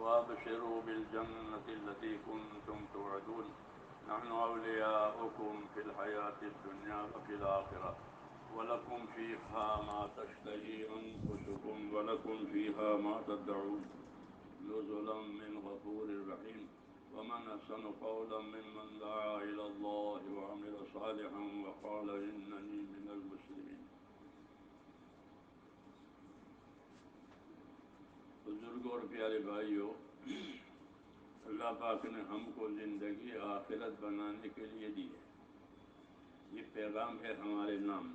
وابشروا بالجنة التي كنتم توعدون نحن أولياؤكم في الحياة الدنيا وفي الآخرة ولكم فيها ما تشتهي أنفسكم ولكم فيها ما تدعون نزلا من غفور رحيم ومن أحسن قولا ممن دعا إلى الله وعمل صالحا وقال إنني من المسلمين. بزرگ اور پیارے بھائیوں، اللہ پاک نے ہم کو زندگی آخرت بنانے کے لیے دی ہے. یہ پیغام ہے ہمارے نام،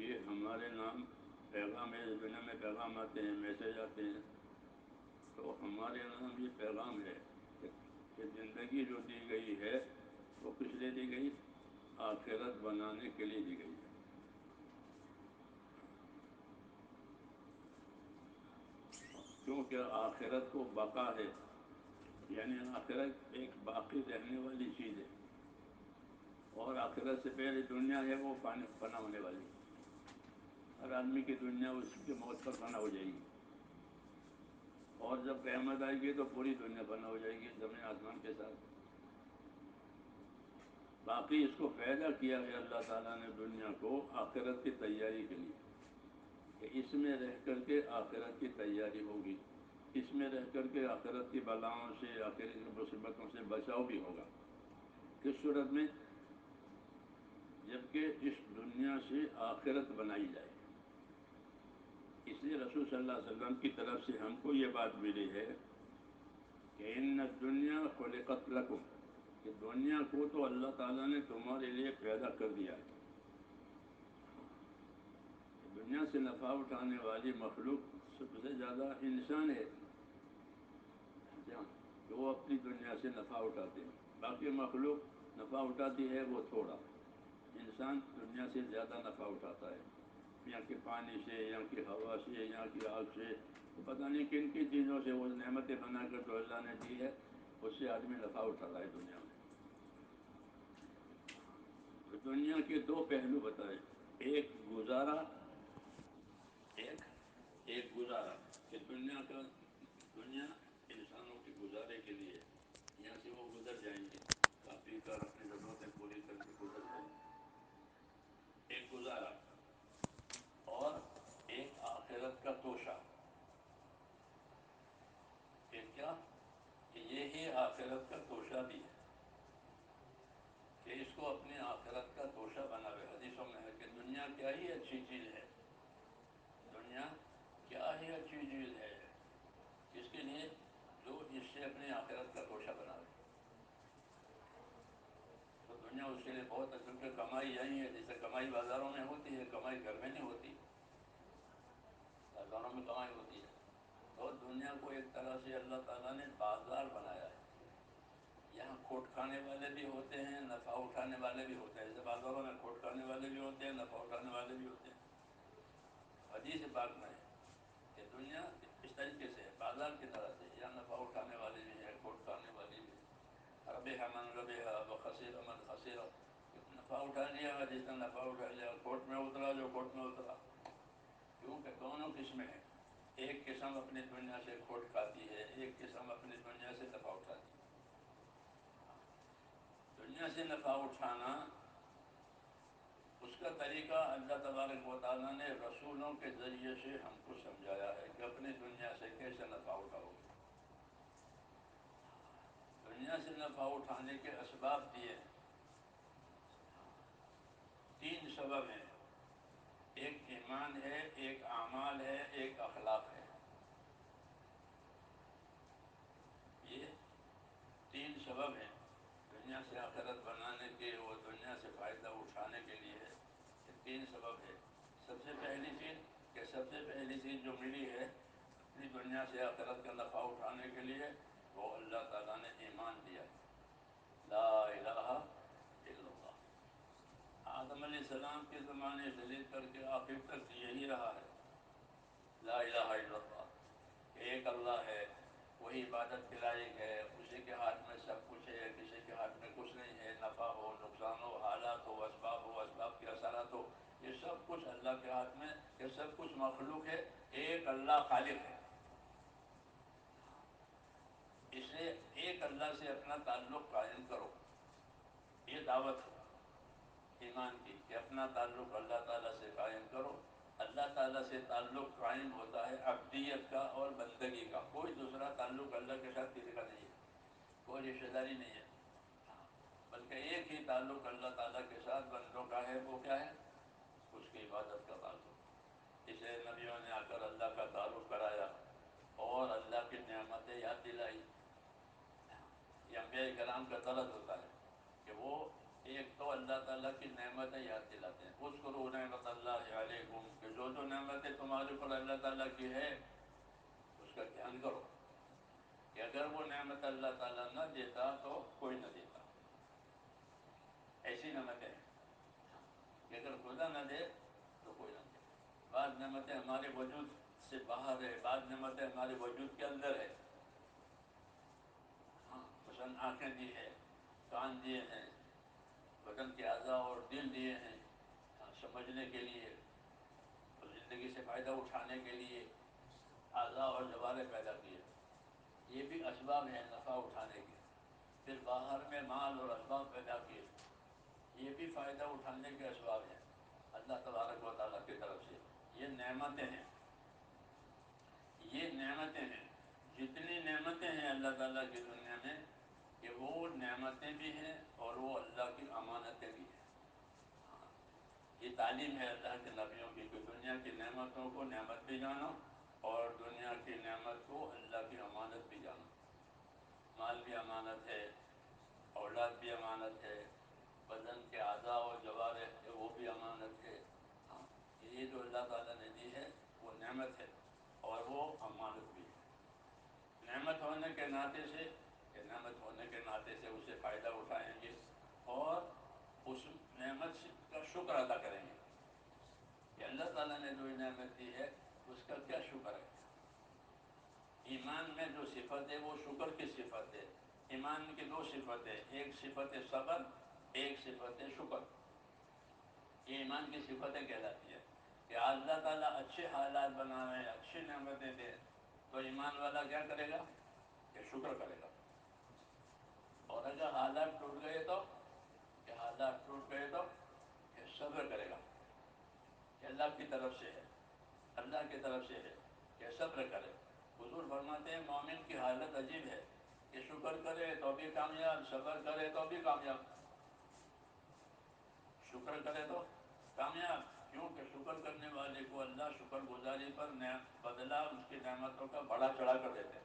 یہ ہمارے نام پیغام ہے. دنیا میں پیغام آتے ہیں، میسج آتے ہیں، تو ہمارے نام یہ پیغام ہے کہ زندگی جو دی گئی ہے وہ کس لیے دی گئی؟ آخرت بنانے کے لیے دی گئی ہے. کیونکہ آخرت کو بقا ہے، یعنی آخرت ایک باقی رہنے والی چیز ہے، اور آخرت سے پہلے دنیا ہے وہ فنا ہونے والی ہے. ہر آدمی کی دنیا اس کی موت پر فنا ہو جائے گی، اور جب قیامت آئے گی تو پوری دنیا فنا ہو جائے گی زمین آسمان کے ساتھ. باقی اس کو پیدا کیا ہے اللہ تعالیٰ نے دنیا کو آخرت کی تیاری کے لیے، کہ اس میں رہ کر کے آخرت کی تیاری ہوگی، اس میں رہ کر کے آخرت کی بلاؤں سے، آخرت کی مصیبتوں سے بچاؤ بھی ہوگا. کس صورت میں؟ جبکہ اس دنیا سے آخرت بنائی جائے. اس لیے رسول صلی اللہ علیہ وسلم کی طرف سے ہم کو یہ بات ملی ہے کہ ان الدنیا خلقت لکم، کہ دنیا کو تو اللہ تعالیٰ نے تمہارے لیے پیدا کر دیا ہے. دنیا سے نفع اٹھانے والی مخلوق سب سے زیادہ انسان ہے، کہ وہ اپنی دنیا سے نفع اٹھاتے ہیں. باقی مخلوق نفع اٹھاتی ہے وہ تھوڑا، انسان دنیا سے زیادہ نفع اٹھاتا ہے. یہاں کے پانی سے، یہاں کی ہوا سے، یہاں کی آگ سے، پتہ نہیں کن کن چیزوں سے وہ نعمتیں بنا کر جو اللہ نے دی ہے اس سے آدمی نفع اٹھا رہا ہے دنیا میں. دنیا کے دو پہلو بتائے، ایک گزارا، ایک گزارا، کہ دنیا انسانوں کے گزارے کے لیے یہاں سے وہ گزر جائیں گے، کافی کر اپنی ضرورتیں پوری کر کے گزر جائیں گے. ایک گزارا، اور ایک آخرت کا توشہ. ایک کیا؟ کہ یہی آخرت کا توشہ بھی ہے، کہ اس کو اپنی آخرت کا توشہ بناوے. حدیثوں میں ہے کہ دنیا کیا ہی اچھی چیز ہے، دنیا کیا ہی اچھی چیز ہے، اس کے لیے جو اس سے اپنی آخرت کا توشہ بناوے. تو دنیا اس کے لیے بہت ہے، کیونکہ کمائی یہی ہے. جیسے کمائی بازاروں میں ہوتی ہے، کمائی گھر میں نہیں ہوتی، بازاروں میں کمائی ہوتی ہے. تو دنیا کو ایک طرح سے اللہ تعالیٰ نے بازار بنایا ہے. یہاں کھوٹ کھانے والے بھی ہوتے ہیں، نفع اٹھانے والے بھی ہوتے ہیں. جیسے بازاروں میں کھوٹ کھانے والے بھی ہوتے ہیں، نفع اٹھانے والے بھی ہوتے ہیں. حدیث پاک میں ہے کہ دنیا اس طریقے سے بازار کی طرح سے، یا نفع اٹھانے والے بھی ہیں، کھوٹ کھانے والی بھی. ربح من ربح وخسر من خسر، نفع اٹھا لیا جس نے نفع اٹھا لیا، کھوٹ میں اترا جو کھوٹ میں اترا. کیونکہ دونوں قسمیں ہیں، ایک قسم اپنی دنیا سے کھوٹ کھاتی ہے، ایک قسم اپنی دنیا سے نفع اٹھاتی ہے. دنیا سے نفع اٹھانا اس کا طریقہ اللہ تبارک و تعالیٰ نے رسولوں کے ذریعے سے ہم کو سمجھایا ہے کہ اپنی دنیا سے کیسے نفع اٹھاؤ. دنیا سے نفع اٹھانے کے اسباب دیے ہیں. 3 سبب ہیں، ایک ایمان ہے، ایک اعمال ہے، ایک اخلاق ہے. یہ 3 سبب ہیں دنیا سے آخرت بنانے کے، اور دنیا سے فائدہ اٹھانے کے لیے. یہ 3 سبب ہے. سب سے پہلی چیز جو ملی ہے اپنی دنیا سے آخرت کا نفع اٹھانے کے لیے، وہ اللہ تعالیٰ نے ایمان دیا. لا الہ الا اللہ. آدم علیہ السلام کے زمانے سے لے کر کے آخر تک یہی رہا ہے، لا الہ الا اللہ، ایک اللہ ہے، وہی عبادت کے لائق ہے، اسی کے ہاتھ میں سب کچھ ہے، کسی کے ہاتھ میں کچھ نہیں ہے. نفع ہو، نقصان ہو، حالات ہو، اسباب کے اثرات ہو، یہ سب کچھ اللہ کے ہاتھ میں. یہ سب کچھ مخلوق ہے، ایک اللہ خالق ہے. اس لیے ایک اللہ سے اپنا تعلق قائم کرو. یہ دعوت ہے ایمان کی کہ اپنا تعلق اللہ تعالیٰ سے قائم کرو. اللہ تعالیٰ سے تعلق قائم ہوتا ہے عبدیت کا اور بندگی کا. کوئی دوسرا تعلق اللہ کے ساتھ کسی کا نہیں ہے, کوئی رشتہ داری نہیں ہے, بلکہ ایک ہی تعلق اللہ تعالیٰ کے ساتھ بندوں کا ہے. وہ کیا ہے؟ اس کی عبادت کا تعلق. اسے نبیوں نے آ کر اللہ کا تعارف کرایا اور اللہ کی نعمتیں یاد دلائی. یہ انبیاء کرام کا طرز ہوتا ہے کہ وہ ایک تو اللہ تعالیٰ کی نعمتیں یاد دلاتے ہیں. اذکروا نعمت اللہ علیکم, کہ جو نعمتیں تمہارے اوپر اللہ تعالیٰ کی ہے اس کا دھیان کرو, کہ اگر وہ نعمت اللہ تعالیٰ نہ دیتا تو کوئی نہ دیتا. ایسی نعمتیں ہیں کہ اگر خدا نہ دے تو کوئی نہ دے. بعض نعمتیں ہمارے وجود سے باہر ہے, بعض نعمتیں ہمارے وجود کے اندر ہے. مثلاً آنکھیں دی ہے, کان دیے ہیں, بدن کے اعضاء اور دل دیے ہیں سمجھنے کے لیے اور زندگی سے فائدہ اٹھانے کے لیے اعضاء اور جوارے پیدا کیے. یہ بھی اسباب ہیں نفع اٹھانے کے. پھر باہر میں مال اور اسباب پیدا کیے, یہ بھی فائدہ اٹھانے کے اسباب ہیں اللہ تبارک و تعالیٰ کی طرف سے. یہ نعمتیں ہیں, یہ نعمتیں ہیں. جتنی نعمتیں ہیں اللہ تعالیٰ کی دنیا میں, کہ وہ نعمتیں بھی ہیں اور وہ اللہ کی امانتیں بھی ہیں. یہ تعلیم ہے اللہ کے نبیوں کی کہ دنیا کی نعمتوں کو نعمت بھی جانو اور دنیا کی نعمت کو اللہ کی امانت بھی جانو. مال بھی امانت ہے, اولاد بھی امانت ہے, بدن کے اعضاء و جوارح ہے وہ بھی امانت ہے. یہ جو اللہ تعالیٰ نے دی ہے وہ نعمت ہے اور وہ امانت بھی ہے. نعمت ہونے کے ناطے سے, کہ نعمت ہونے کے ناطے سے اسے فائدہ اٹھائیں گے اور اس نعمت کا شکر ادا کریں گے کہ اللہ تعالیٰ نے جو نعمت دی ہے اس کا کیا شکر ہے. ایمان میں جو صفت ہے وہ شکر کی صفت ہے. ایمان کی دو صفت ہے, ایک صفت صبر, ایک صفت شکر. یہ ایمان کی صفتیں کہلاتی ہے کہ اللہ تعالیٰ اچھے حالات بنا رہے ہیں, اچھی نعمتیں دے, تو ایمان والا کیا کرے گا کہ شکر کرے گا. اور اگر حالات ٹوٹ گئے تو, کہ حالات ٹوٹ گئے تو کہ صبر کرے گا کہ اللہ کی طرف سے ہے, اللہ کی طرف سے ہے, کہ صبر کرے. حضور فرماتے ہیں مومن کی حالت عجیب ہے کہ شکر کرے تو بھی کامیاب, صبر کرے تو بھی کامیاب. شکر کرے تو کامیاب, کیوں کہ شکر کرنے والے کو اللہ شکر گزاری پر بدلہ اس کی نعمتوں کا بڑا چڑھا کر دیتے ہیں.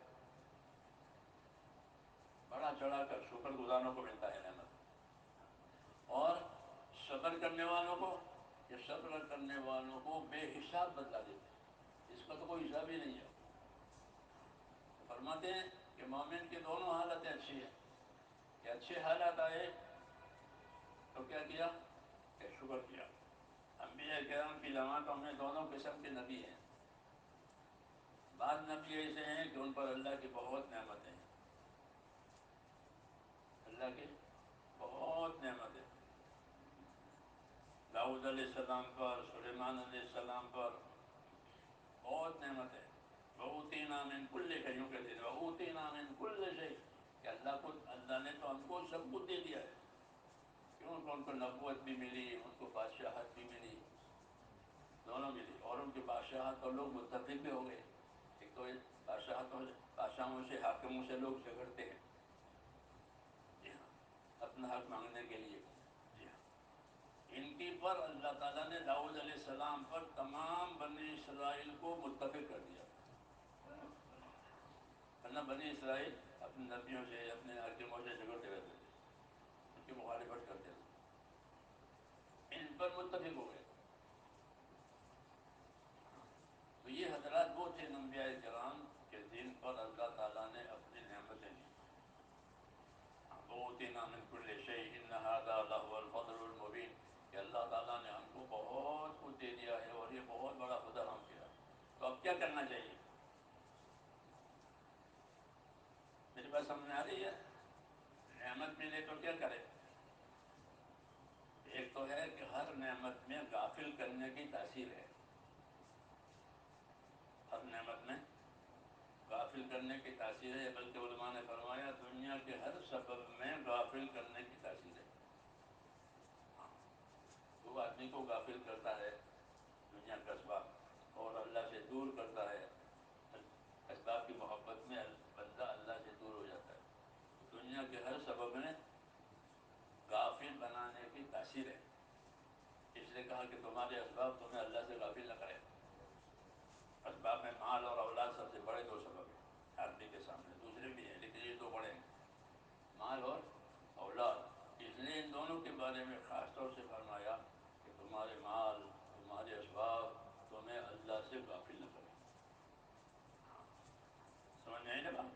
بڑا چڑھا کر شکر گزاروں کو ملتا ہے نعمت. اور صبر کرنے والوں کو, کہ صبر کرنے والوں کو بے حساب بدلا دیتے ہیں, اس کا تو کوئی حساب ہی نہیں ہے. فرماتے ہیں کہ مومن کی دونوں حالتیں اچھی ہیں, کہ اچھے حالات آئے تو کیا کیا کہ شکر کیا. انبیاء کرام کی جماعتوں میں دونوں قسم کے نبی ہیں. بعض نبی ایسے ہیں کہ ان پر اللہ کی بہت نعمتیں ہیں, اللہ کی بہت نعمتیں. داؤد علیہ السلام پر, سلیمان علیہ السلام پر بہت نعمتیں. وَأُوتِينَا مِن كُلِّ شَيْءٍ, یوں کہتے ہیں وَأُوتِينَا مِن كُلِّ شَيْءٍ, کہ اللہ نے تو ہم کو سب کچھ دے دیا ہے. کیوں کہ ان کو نبوت بھی ملی, ان کو بادشاہت بھی ملی, دونوں ملی. اور ان کی بادشاہت پر لوگ متفق بھی ہو گئے. ایک تو بادشاہوں سے, حاکموں سے لوگ جھگڑتے ہیں, جی ہاں, اپنا حق مانگنے کے لیے. جی ہاں, ان کی پر اللہ تعالیٰ نے داؤد علیہ السلام پر تمام بنی اسرائیل کو متفق کر دیا. ورنہ بنی اسرائیل اپنے نبیوں سے, اپنے حاکموں سے جھگڑتے رہتے تھے, ان کی مخالفت کرتے تھے. ان پر متفق ہو گئے. تو یہ حضرات وہ تھے انبیاء کرام کہ جن پر اللہ تعالیٰ نے اپنی نعمتیں دی. وَأُوتِينَا مِن كُلِّ شَيْءٍ إِنَّ هَذَا لَهُوَ الْفَضْلُ الْمُبِينُ, کہ اللہ تعالیٰ نے ہم کو بہت کچھ دے دیا ہے اور یہ بہت بڑا فضل ہم کیا. تو اب کیا کرنا چاہیے؟ میری بات سمجھ میں آ رہی ہے؟ نعمت ملے تو کیا کرے؟ ایک تو ہے کہ ہر نعمت میں غافل کرنے کی تاثیر ہے. ہر نعمت میں غافل غافل کرنے کی تاثیر ہے، بلکہ علماء نے فرمایا دنیا کے ہر سبب میں غافل کرنے کی تاثیر ہے. وہ آدمی کو غافل کرتا ہے دنیا کا اسباب، اور اللہ سے دور کرتا ہے. اسباب کی محبت میں بندہ اللہ سے دور ہو جاتا ہے. دنیا کے ہر سبب میں غافل بنانے کی تاثیر ہے. اس لیے کہا کہ تمہارے اسباب تمہیں اللہ سے غافل نہ کرے. اسباب میں مال اور اولاد سب سے بڑے دو سبب ہیں آدمی کے سامنے، دوسرے بھی ہیں لیکن یہ دو بڑے ہیں، مال اور اولاد. اس لیے ان دونوں کے بارے میں خاص طور سے فرمایا کہ تمہارے مال، تمہارے اسباب تمہیں اللہ سے غافل نہ کرے. سمجھ میں آئی نا بات؟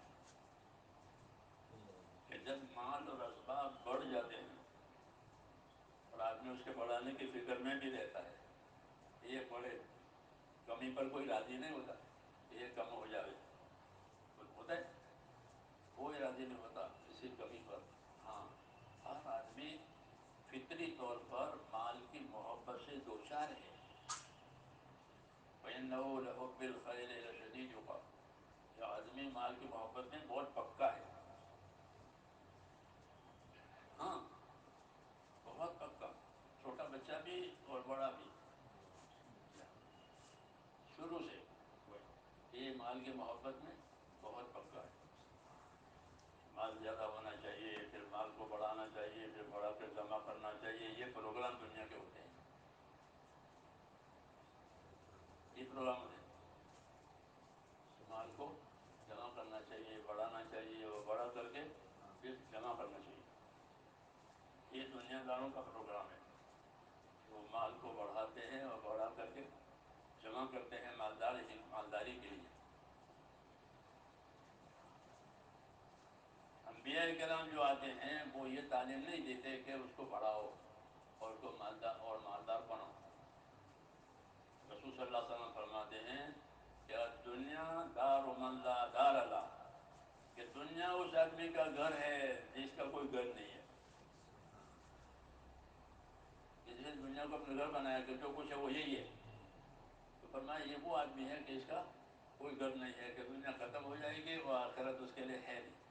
کہ جب مال اور اسباب بڑھ جاتے ہیں اور آدمی اس کے بڑھانے کی فکر میں بھی رہتا ہے، یہ بڑے، کمی پر کوئی راضی نہیں ہوتا، یہ کم ہو جائے ہوتا ہے، کوئی راضی نہیں ہوتا کسی کمی پر. ہاں، ہر آدمی فطری طور پر مال کی محبت سے دوچار ہے. فَإِنَّهُ لِحُبِّ الْخَيْرِ لَشَدِيدٌ. یہ آدمی مال کی محبت میں بہت پکا ہے. ہاں، بہت پکا، چھوٹا بچہ بھی اور بڑا بھی شروع سے یہ مال کی محبت میں بہت پکا ہے. مال زیادہ ہونا چاہیے، پھر مال کو بڑھانا چاہیے، پھر بڑھا کر جمع کرنا چاہیے. یہ پروگرام دنیا کے ہوتے ہیں، یہ پروگرام ہوتے ہیں. مال کو جمع کرنا چاہیے، بڑھانا چاہیے، اور بڑھا کر کے پھر جمع کرنا چاہیے. یہ دنیا داروں کا پروگرام ہے. وہ مال کو بڑھاتے ہیں اور بڑھا کر کے جمع کرتے ہیں مالداری کے لیے. انبیاء کرام جو آتے ہیں وہ یہ تعلیم نہیں دیتے کہ اس کو بڑھاؤ اور اس کو مالدار بناؤ. رسول صلی اللہ علیہ وسلم فرماتے ہیں کہ دنیا دار من لا دار له، کہ دنیا اس آدمی کا گھر ہے جس کا کوئی گھر نہیں ہے. جس نے دنیا کو اپنا گھر بنایا کہ جو کچھ ہے وہ یہی ہے. تو فرمایا یہ وہ آدمی ہے کہ اس کا کوئی گھر نہیں ہے، کہ دنیا ختم ہو جائے گی اور آخرت اس کے لیے ہے نہیں.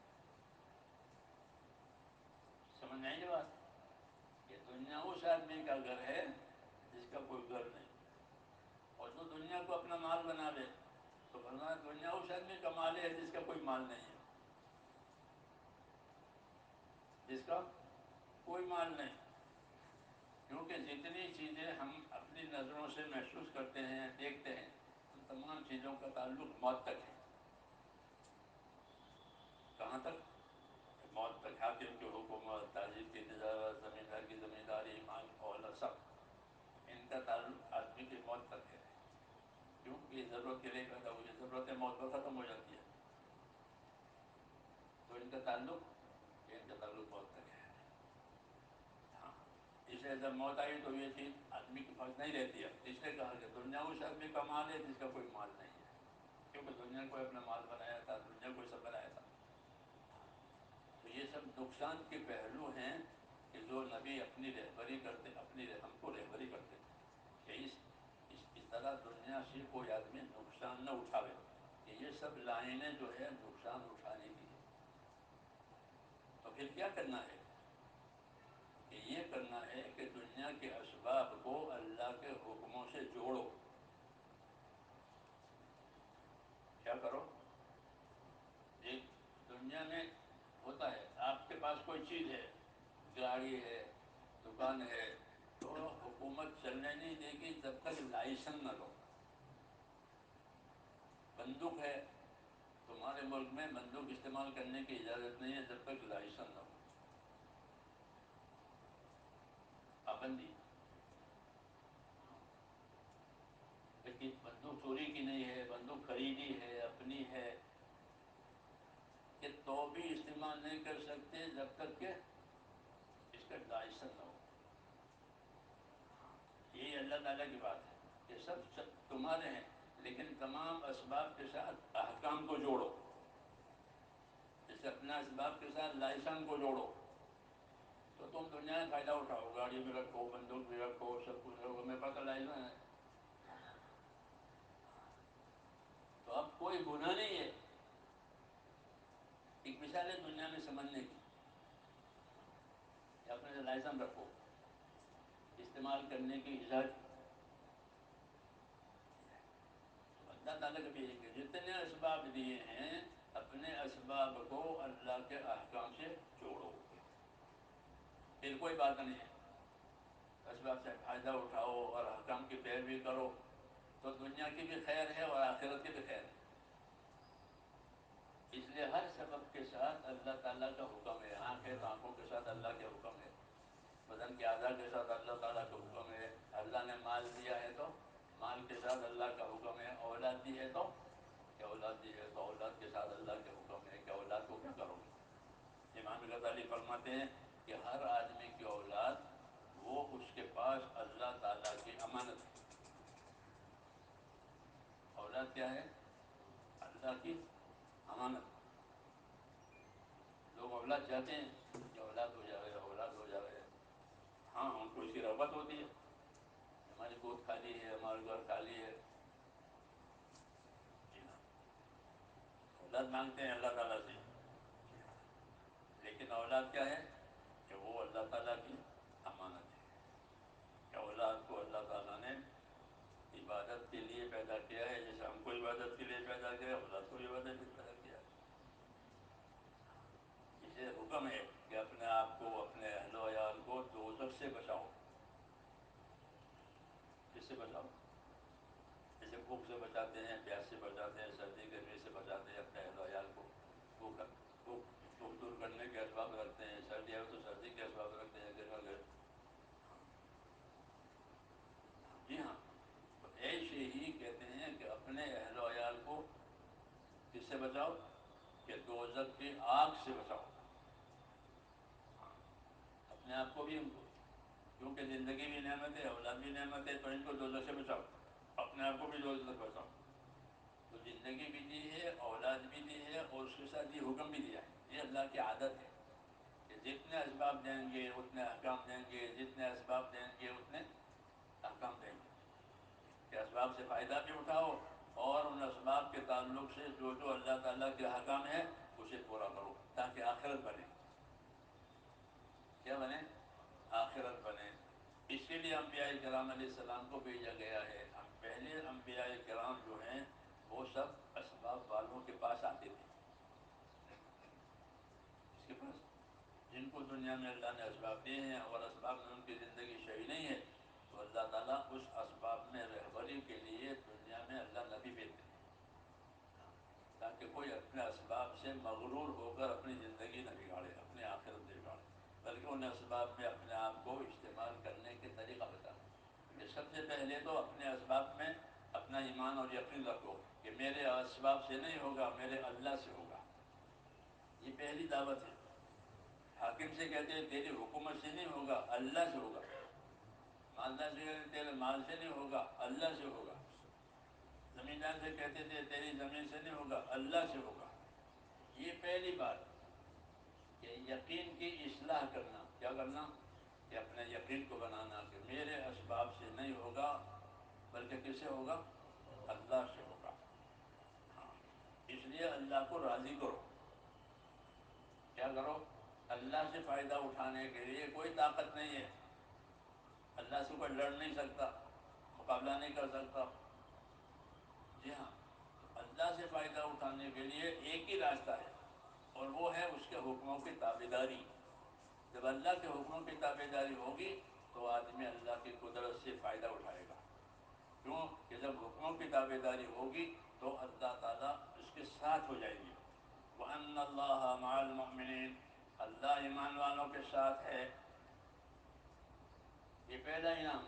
سمجھ میں آئی یہ بات؟ کہ دنیا اس آدمی کا گھر ہے جس کا کوئی گھر نہیں. اور جو دنیا کو اپنا مال بنا لے تو فرمایا دنیا اس آدمی کا مال ہے جس کا کوئی مال نہیں ہے، جس کا کوئی مال نہیں. کیونکہ جتنی چیزیں ہم اپنی نظروں سے محسوس کرتے ہیں، دیکھتے ہیں، ان تمام چیزوں کا تعلق موت تک ہے. کہاں تک؟ موت تک. حاکم کی حکومت، تاجر کی تجارت، زمیندار کی زمینداری، مال اولاد، سب ان کا تعلق آدمی کی موت تک ہے. کیوں؟ یہ ضرورت کے لیے پیدا ہوئی ہے، ضرورتیں موت پر ختم ہو جاتی ہے. تو ان کا تعلق موت تک ہے. ہاں، اس لیے جب موت آئی تو یہ چیز آدمی کے پاس نہیں رہتی ہے. اس لیے کہا کہ دنیا اس آدمی کا مال ہے جس کا کوئی مال نہیں ہے. کیونکہ دنیا کو اپنا مال بنایا تھا، دنیا کو سب بنایا تھا. تو یہ سب نقصان کے پہلو ہیں کہ جو نبی اپنی رہبری کرتے، ہم کو رہبری کرتے کہ اس طرح دنیا سے کوئی آدمی نقصان نہ اٹھاوے. کہ یہ سب لائنیں جو ہے نقصان اٹھانے کی ہے. تو پھر کیا کرنا ہے؟ کہ یہ کرنا ہے کہ دنیا کے اسباب کو اللہ کے حکموں سے جوڑو. کیا کرو؟ ایک دنیا میں ہوتا ہے آپ کے پاس کوئی چیز ہے، گاڑی ہے، دکان ہے، تو حکومت چلنے نہیں دے گی جب تک لائسنس نہ لو. بندوق ہے، تمہارے ملک میں بندوق استعمال کرنے کی اجازت نہیں ہے جب تک لائسنس نہ ہو. پابندی. لیکن بندوق چوری کی نہیں ہے، بندوق خریدی ہے، اپنی ہے، کہ تو بھی استعمال نہیں کر سکتے جب تک کہ اس کا لائسنس نہ ہو. یہ اللہ تعالیٰ کی بات ہے کہ سب تمہارے ہیں، لیکن تمام اسباب کے ساتھ احکام کو جوڑو. جیسے اپنا اسباب کے ساتھ لائسنس کو جوڑو تو تم دنیا میں فائدہ اٹھاؤ. گاڑی بھی رکھو، بندوق بھی رکھو، سب کچھ رکھو، میرے پاس لائسنس ہے. تو اب کوئی گناہ نہیں ہے مثال ہے دنیا میں سمجھنے کی، یا اپنے لائسنس رکھو استعمال کرنے کی اجازت۔ اللہ تعالیٰ کا بھی یہی کہ جتنے اسباب دیے ہیں اپنے اسباب کو اللہ کے احکام سے جوڑو، پھر کوئی بات نہیں ہے، اسباب سے فائدہ اٹھاؤ اور احکام کی پیروی کرو تو دنیا کی بھی خیر ہے اور آخرت کی بھی خیر ہے۔ اس لیے ہر سبب کے ساتھ اللہ تعالیٰ کا حکم ہے، آنکھ ہے تو آنکھوں کے ساتھ اللہ کے حکم ہے، بدن کے اعضاء کے ساتھ اللہ تعالیٰ کا حکم ہے، اللہ نے مال دیا ہے تو مال کے ساتھ اللہ کا حکم ہے، اولاد دی ہے تو کہ اولاد دی ہے تو اولاد کے ساتھ اللہ کا حکم ہے کہ اولاد کو کیا کرو گے۔ امام غزالی فرماتے ہیں کہ ہر آدمی کی اولاد وہ اس کے پاس اللہ تعالیٰ کی امانت ہے۔ اولاد کیا ہے؟ اللہ کی امانت۔ لوگ اولاد چاہتے ہیں کہ اولاد ہو جائے، اولاد ہو جائے، ہاں ان کو اس کی رغبت ہوتی ہے، ہماری گود خالی ہے، ہمارا گھر خالی ہے، جی ہاں اولاد مانگتے ہیں اللہ تعالیٰ سے، لیکن اولاد کیا ہے کہ وہ اللہ تعالیٰ کی امانت ہے، کہ اولاد کو اللہ تعالیٰ نے عبادت کے لیے پیدا کیا ہے، جیسے ہم کو عبادت کے لیے پیدا کیا ہے اولاد کو عبادت کے لیے پیدا کیا ہے۔ اسے حکم ہے کہ اپنے آپ کو، اپنے اہل و عیال کو دوزخ سے بچاؤ۔ کس سے بچاؤ؟ جیسے بھوک سے بچاتے ہیں، پیاس سے بچاتے ہیں، سردی گرمی سے بچاتے ہیں اپنے اہل و عیال کو، بھوک دور کرنے کے اسباب رکھتے ہیں، سردی ہے تو سردی کے اسباب رکھتے ہیں، گرمی گرمی، جی ہاں تو ایسے ہی کہتے ہیں کہ اپنے اہل و عیال کو کس سے بچاؤ کہ دوزخ کی آگ سے بچاؤ، اپنے آپ کو بھی ان کو، کیونکہ زندگی بھی نعمت ہے، اولاد بھی نعمت ہے، تو ان کو دوزخ سے بچاؤ، اپنے آپ کو بھی دوزخ سے بچاؤ۔ تو زندگی بھی دی ہے، اولاد بھی دی ہے، اور اس کے ساتھ یہ حکم بھی دیا ہے، یہ اللہ کی عادت ہے کہ جتنے اسباب دیں گے اتنے احکام دیں گے، جتنے اسباب دیں گے اتنے احکام دیں گے، کہ اسباب سے فائدہ بھی اٹھاؤ اور ان اسباب کے تعلق سے جو جو اللہ تعالیٰ کے احکام ہے اسے پورا کرو تاکہ آخرت بنے۔ کیا بنے؟ آخرت بنے۔ اس کے لیے انبیاء کرام علیہ السلام کو بھیجا گیا ہے۔ ہم پہلے انبیاء کرام جو ہیں وہ سب اسباب والوں کے پاس آتے تھے، اس کے پاس جن کو دنیا میں اللہ نے اسباب دیے ہیں اور اسباب میں ان کی زندگی صحیح نہیں ہے تو اللہ تعالیٰ اس اسباب میں رہبری کے لیے دنیا میں اللہ نبی بھیجتے ہیں تاکہ کوئی اپنے اسباب سے مغرور ہو کر اپنی زندگی نہ بگاڑے، اپنے آخرت نہ بگاڑے، بلکہ ان اسباب میں اپنے آپ کو استعمال کرنے کے طریقہ بتانا کہ سب سے پہلے تو اپنے اسباب میں اپنا ایمان اور یقین رکھو کہ میرے اسباب سے نہیں ہوگا، میرے اللہ سے ہوگا۔ یہ پہلی دعوت ہے۔ حاکم سے کہتے ہیں تیری حکومت سے نہیں ہوگا، اللہ سے ہوگا۔ مالدار سے کہتے ہیں تیرے مال سے نہیں ہوگا، اللہ سے ہوگا۔ زمیندار سے کہتے تھے تیری زمین سے نہیں ہوگا، اللہ سے ہوگا۔ یہ پہلی بات کہ یقین کی اصلاح کرنا، کیا کرنا کہ اپنے یقین کو بنانا کہ میرے اسباب سے نہیں ہوگا بلکہ کس سے ہوگا؟ اللہ سے ہوگا۔ ہاں اس لیے اللہ کو راضی کرو، کیا کرو؟ اللہ سے فائدہ اٹھانے کے لیے کوئی طاقت نہیں ہے، اللہ سے کوئی لڑ نہیں سکتا، مقابلہ نہیں کر سکتا، جی ہاں اللہ سے فائدہ اٹھانے کے لیے ایک ہی راستہ ہے اور وہ ہے اس کے حکموں کی تابعداری۔ جب اللہ کے حکموں کی تابعداری ہوگی تو آدمی اللہ کی قدرت سے فائدہ اٹھائے گا، کیوں کہ جب حکموں کی تابعداری ہوگی تو اللہ تعالیٰ اس کے ساتھ ہو جائیں گے۔ وَأَنَّ اللَّهَ مَعَ الْمُؤْمِنِينَ، اللہ ایمان والوں کے ساتھ ہے۔ یہ پہلا انعام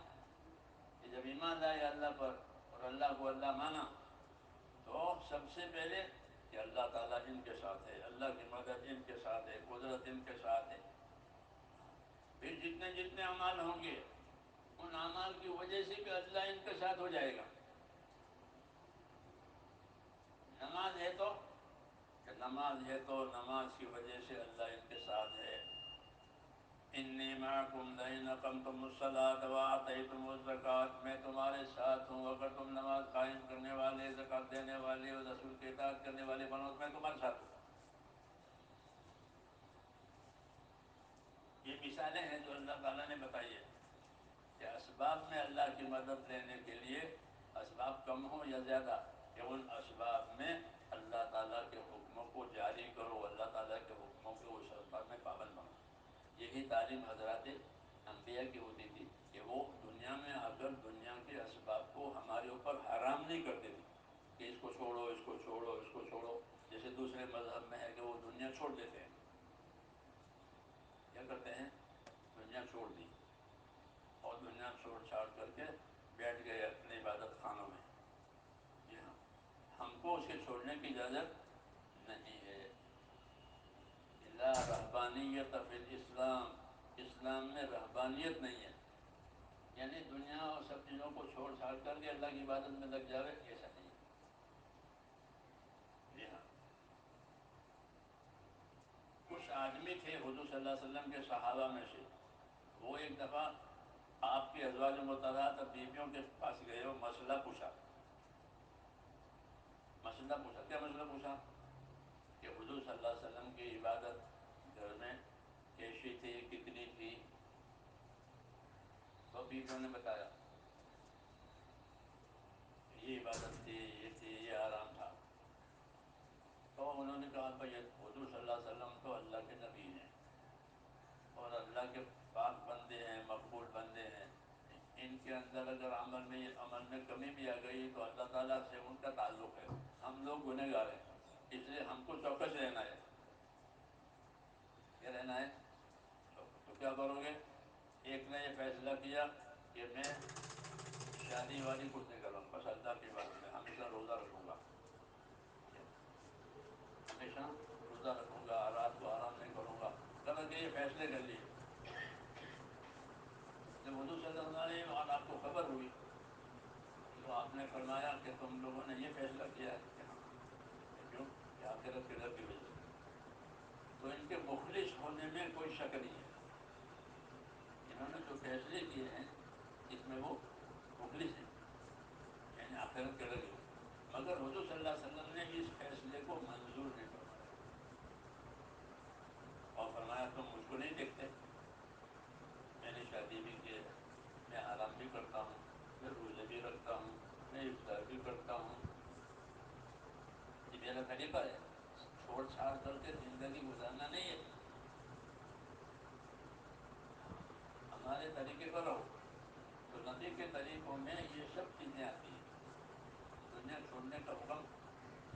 کہ جب ایمان لائے اللہ پر اور اللہ کو اللہ مانا تو سب سے پہلے کہ اللہ تعالیٰ ان کے ساتھ ہے، اللہ کی مدد ان کے ساتھ ہے، قدرت ان کے ساتھ ہے۔ پھر جتنے جتنے اعمال ہوں گے ان اعمال کی وجہ سے بھی اللہ ان کے ساتھ ہو جائے گا۔ نماز ہے تو کہ نماز ہے تو نماز کی وجہ سے اللہ ان کے ساتھ ہے۔ انی معکم لئن اقمتم الصلاۃ وآتیتم الزکوٰۃ، میں تمہارے ساتھ ہوں اگر تم نماز قائم کرنے والے، زکوٰۃ دینے والے اور رسول کی اطاعت کرنے والے بنو تو میں تمہارے ساتھ ہوں۔ یہ مثالیں ہیں جو اللہ تعالیٰ نے بتائی ہے کہ اسباب میں اللہ کی مدد لینے کے لیے اسباب کم ہوں یا زیادہ، کہ ان اسباب میں اللہ تعالیٰ کے حکموں کو جاری کرو، اللہ تعالیٰ کے حکموں کے اس اسباب میں پابند بنو۔ یہی تعلیم حضرات انبیاء کی ہوتی تھی کہ وہ دنیا میں آ کر دنیا کے اسباب کو ہمارے اوپر حرام نہیں کرتے تھے کہ اس کو چھوڑو، اس کو چھوڑو، اس کو چھوڑو، جیسے دوسرے مذہب میں ہے کہ وہ دنیا چھوڑ دیتے ہیں، کیا کرتے ہیں، دنیا چھوڑ دی اور دنیا چھوڑ چھاڑ کر کے بیٹھ گئے اپنے عبادت خانوں میں۔ جی ہاں، ہم کو اس کے چھوڑنے کی اجازت نہیں ہے۔ لا رہبانیت فی الاسلام، اسلام میں رہبانیت نہیں ہے، یعنی دنیا اور سب چیزوں کو چھوڑ چھاڑ کر کے اللہ کی عبادت میں لگ جاوے، ایسا نہیں ہے۔ جی ہاں، کچھ آدمی تھے حضور صلی اللہ علیہ وسلم کے صحابہ میں سے، وہ ایک دفعہ آپ کی ازواج مطہرات اور بیویوں کے پاس گئے اور مسئلہ پوچھا۔ کیا مسئلہ پوچھا؟ کہ حضور صلی اللہ علیہ وسلم کی عبادت گھر میں کیسی تھی، کتنی تھی؟ تو بیویوں نے بتایا یہ عبادت تھی، یہ تھی، یہ آرام تھا۔ تو انہوں نے کہا بھائی حضور صلی اللہ علیہ وسلم تو اللہ کے نبی ہیں اور اللہ کے پاک بندے ہیں، مقبول بندے ہیں، ان کے اندر اگر عمل میں کمی بھی آ گئی تو اللہ تعالیٰ سے ان کا تعلق ہے، ہم لوگ گنہگار ہیں، اس لیے ہم کو چوکس رہنا ہے۔ کیا رہنا ہے؟ تو کیا کرو گے؟ ایک نے یہ فیصلہ کیا کہ میں شادی وادی کچھ نہیں کروں، بس اللہ کی بات میں ہمیشہ روزہ رکھوں گا، ہمیشہ روزہ رکھوں گا، رات کو آرام نہیں کروں گا، کر کے یہ فیصلے کر لیے۔ جب حضور صلی اللہ علیہ وسلم اور آپ کو خبر ہوئی تو آپ نے فرمایا کہ تم لوگوں نے یہ فیصلہ کیا ہے کہ ہاں، کیوں؟ کہ آخرت کے ڈر کی وجہ سے۔ تو ان کے مخلص ہونے میں کوئی شک نہیں ہے، انہوں نے جو فیصلے کیے ہیں اس میں وہ مخلص ہیں، یعنی آخرت کے ڈر کی۔ مگر حضور صلی اللہ علیہ وسلم نے اس فیصلے کو منظور نہیں فرمایا اور فرمایا تم مجھ کو نہیں دیکھتے، میں نے شادی بھی کی ہے، میں آرام بھی کرتا ہوں، میں روزے بھی رکھتا ہوں، میں افطار بھی کرتا ہوں، یہ میرا طریقہ ہے، چھوڑ چھاڑ کر کے زندگی گزارنا نہیں ہے، ہمارے طریقے پر رہو۔ تو نبی کے طریقوں میں یہ سب چیزیں آتی ہیں، دنیا چھوڑنے کا حکم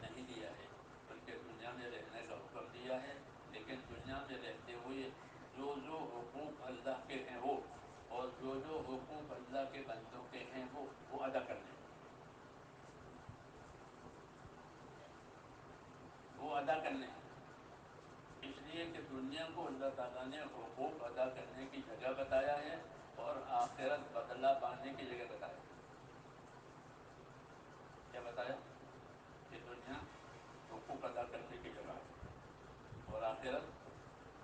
نہیں دیا ہے بلکہ دنیا میں رہنے کا حکم دیا ہے، لیکن دنیا میں رہتے ہوئے جو جو حقوق اللہ کے ہیں اور جو جو حقوق اللہ کے بندوں کے ہیں وہ ادا کرنے، وہ ادا کرنے۔ اس لیے کہ دنیا کو اللہ تعالیٰ نے حقوق ادا کرنے کی جگہ بتایا ہے اور آخرت بدلہ پانے کی جگہ بتایا۔ کیا بتایا؟ کہ دنیا حقوق ادا کرنے کی جگہ ہے اور آخرت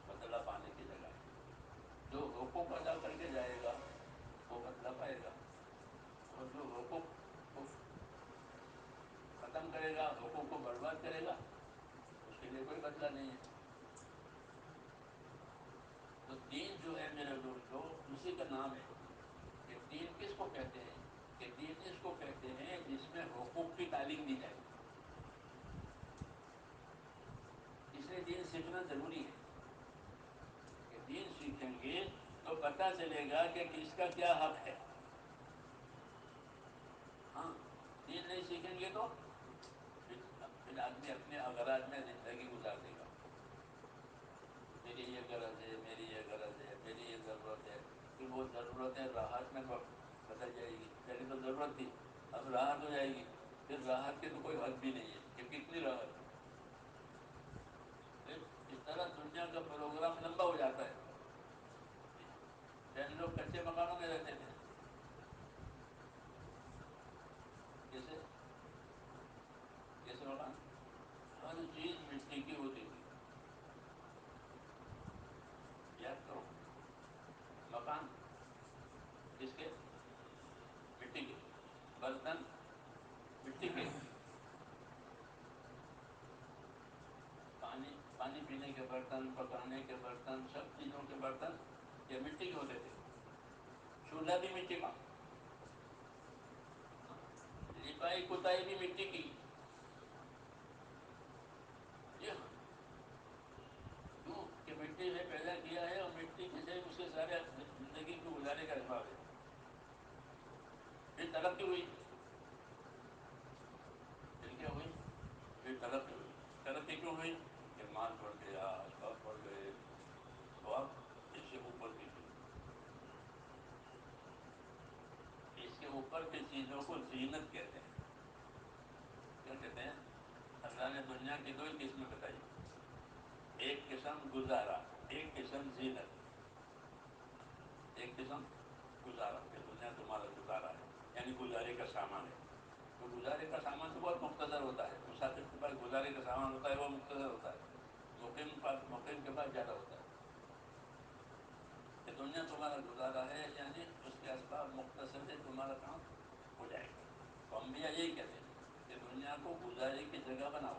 بدلہ پانے کی جگہ ہے۔ جو حقوق ادا کر کے جائے گا وہ بدلہ پائے گا، اور جو حقوق کو ختم کرے گا، حقوق کو برباد کرے گا، اس کے لیے کوئی بدلہ نہیں ہے۔ تو دین جو ہے میرے دوستو، اسی کا نام ہے کہ دین کس کو کہتے ہیں؟ کہ دین اس کو کہتے ہیں جس میں حقوق کی تعلیم دی جائے، اس لیے دین سیکھنا ضروری ہے کہ دین سیکھیں گے تو پتہ چلے گا کہ کس کا کیا حق ہے۔ ہاں، دین نہیں سیکھیں گے تو پھر آدمی اپنے اغراض میں زندگی گزار دے گا، میری یہ غرض ہے، میری یہ غرض ہے، میری یہ ضرورت ہے، پھر وہ ضرورتیں راحت میں بدل جائے گی، پہلے تو ضرورت تھی اب راحت ہو جائے گی، پھر راحت کی تو کوئی حد بھی نہیں ہے کہ کتنی راحت، پھر اس طرح دنیا کا پروگرام لمبا ہو جاتا ہے۔ پہلے لوگ کچے مکانوں میں رہتے تھے، کیسے کیسے مکان؟ ہر چیز مٹی کی ہوتی تھی، یاد کرو، مکان کس کے؟ مٹی کے، برتن مٹی کے، پانی پینے کے برتن، پکانے کے برتن، سب چیزوں کے برتن یہ مٹی کے ہوتے تھے، چولہا بھی مٹی کا، لپائی کتائی بھی مٹی کی. یہ کیوں کہ مٹی سے پیدا کیا ہے اور مٹی سے اس کے سارے زندگی کو گزارے کا اسباب ہے. پھر ترقی ہوئی، پھر کیا ہوئی؟ پھر ترقی ہوئی. ترقی کیوں ہوئی؟ کہ مال بڑھ گیا، اسباب بڑھ گئے، تو اب اس سے اوپر کی چیز، اس کے اوپر کی چیزوں کو زینت کہتے ہیں. کیا کہتے ہیں؟ اللہ نے دنیا کی دو ہی قسمیں بتائی، ایک قسم گزارا، ایک قسم زینت. ایک قسم گزارا کہ دنیا تمہارا گزارا ہے، یعنی گزارے کا سامان ہے. تو گزارے کا سامان تو بہت مختصر ہوتا ہے، مسافر کے پاس گزارے کا سامان ہوتا ہے وہ مختصر ہوتا ہے، مقیم کے پاس زیادہ ہوتا ہے. کہ دنیا تمہارا گزارا ہے یعنی اس کے اسباب مختصر ہے، تمہارا کام ہو جائے گا. تو انبیاء یہی کہتے ہیں کہ دنیا کو گزارے کی جگہ بناؤ.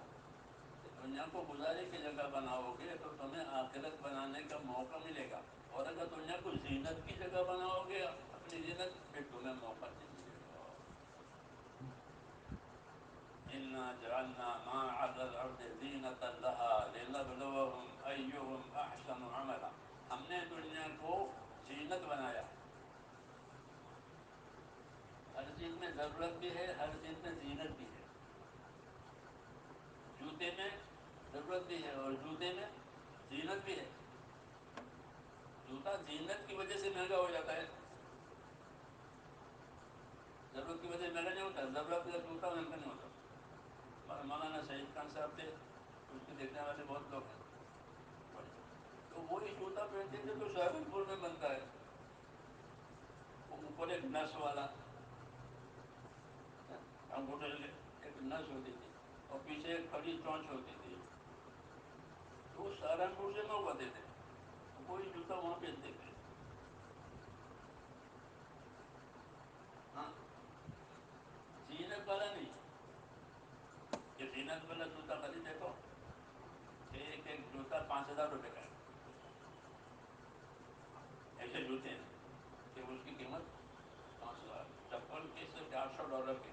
کہ دنیا کو گزارے کی جگہ بناؤ گے تو تمہیں آخرت بنانے کا موقع ملے گا، اور اگر دنیا کو زینت کی جگہ بناؤ گے اپنی زینت، پھر تمہیں موقع نہیں ملے گا. انا جعلنا ما علی الارض زینۃ لها لنبلوهم ایہم احسن عملا. ہم نے دنیا کو زینت بنایا. ہر چیز میں ضرورت بھی ہے، ہر چیز میں زینت بھی ہے. جوتے میں ضرورت بھی ہے اور جوتے میں زینت بھی ہے. جوتا زینت کی وجہ سے مہنگا ہو جاتا ہے، ضرورت کی وجہ سے مہنگا نہیں ہوتا. ضرورت کا جوتا مہنگا نہیں ہوتا. ہمارے مولانا شہید خان صاحب تھے، اس کے دیکھنے والے بہت لوگ ہیں، تو وہی جوتا پہنتے تھے جو سہارنپور میں بنتا ہے. وہ اوپر ایک نس والا انگوٹھے ایک نس ہوتی تھی اور پیچھے ایک کھڑی چونچ ہوتی تھی. تو وہ سہارنپور سے منگواتے تھے، وہی جوتا وہاں پہنتے تھے. ہاں، زینت والا نہیں. یہ زینت والا جوتا خریدے تو ایک ایک جوتا 5,000 روپے کا ہے. ایسے جوتے ہیں کہ اس کی قیمت 5,000. چپل کے صرف $800 کے،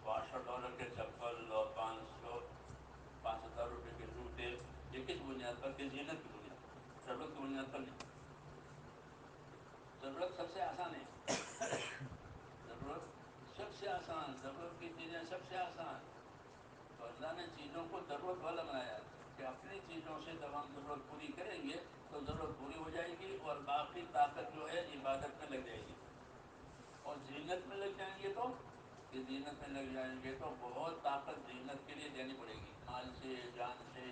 $800 کے چپل اور 5,000 روپے کے جوتے. یہ کس بنیاد پر؟ کہ زینت کی بنیاد پر، ضرورت کی بنیاد پر نہیں. ضرورت سب سے آسان ہے، ضرورت سب سے آسان، ضرورت کی چیزیں سب سے آسان. تو اللہ نے چیزوں کو ضرورت والا بنایا کہ اپنی چیزوں سے جب ہم ضرورت پوری کریں گے تو ضرورت پوری ہو جائے گی، اور باقی طاقت جو ہے عبادت میں لگ جائے گی. اور زینت میں لگ جائیں گے تو کہ زینت میں لگ جائیں گے تو بہت طاقت زینت کے لیے دینی پڑے گی، مال سے، جان سے.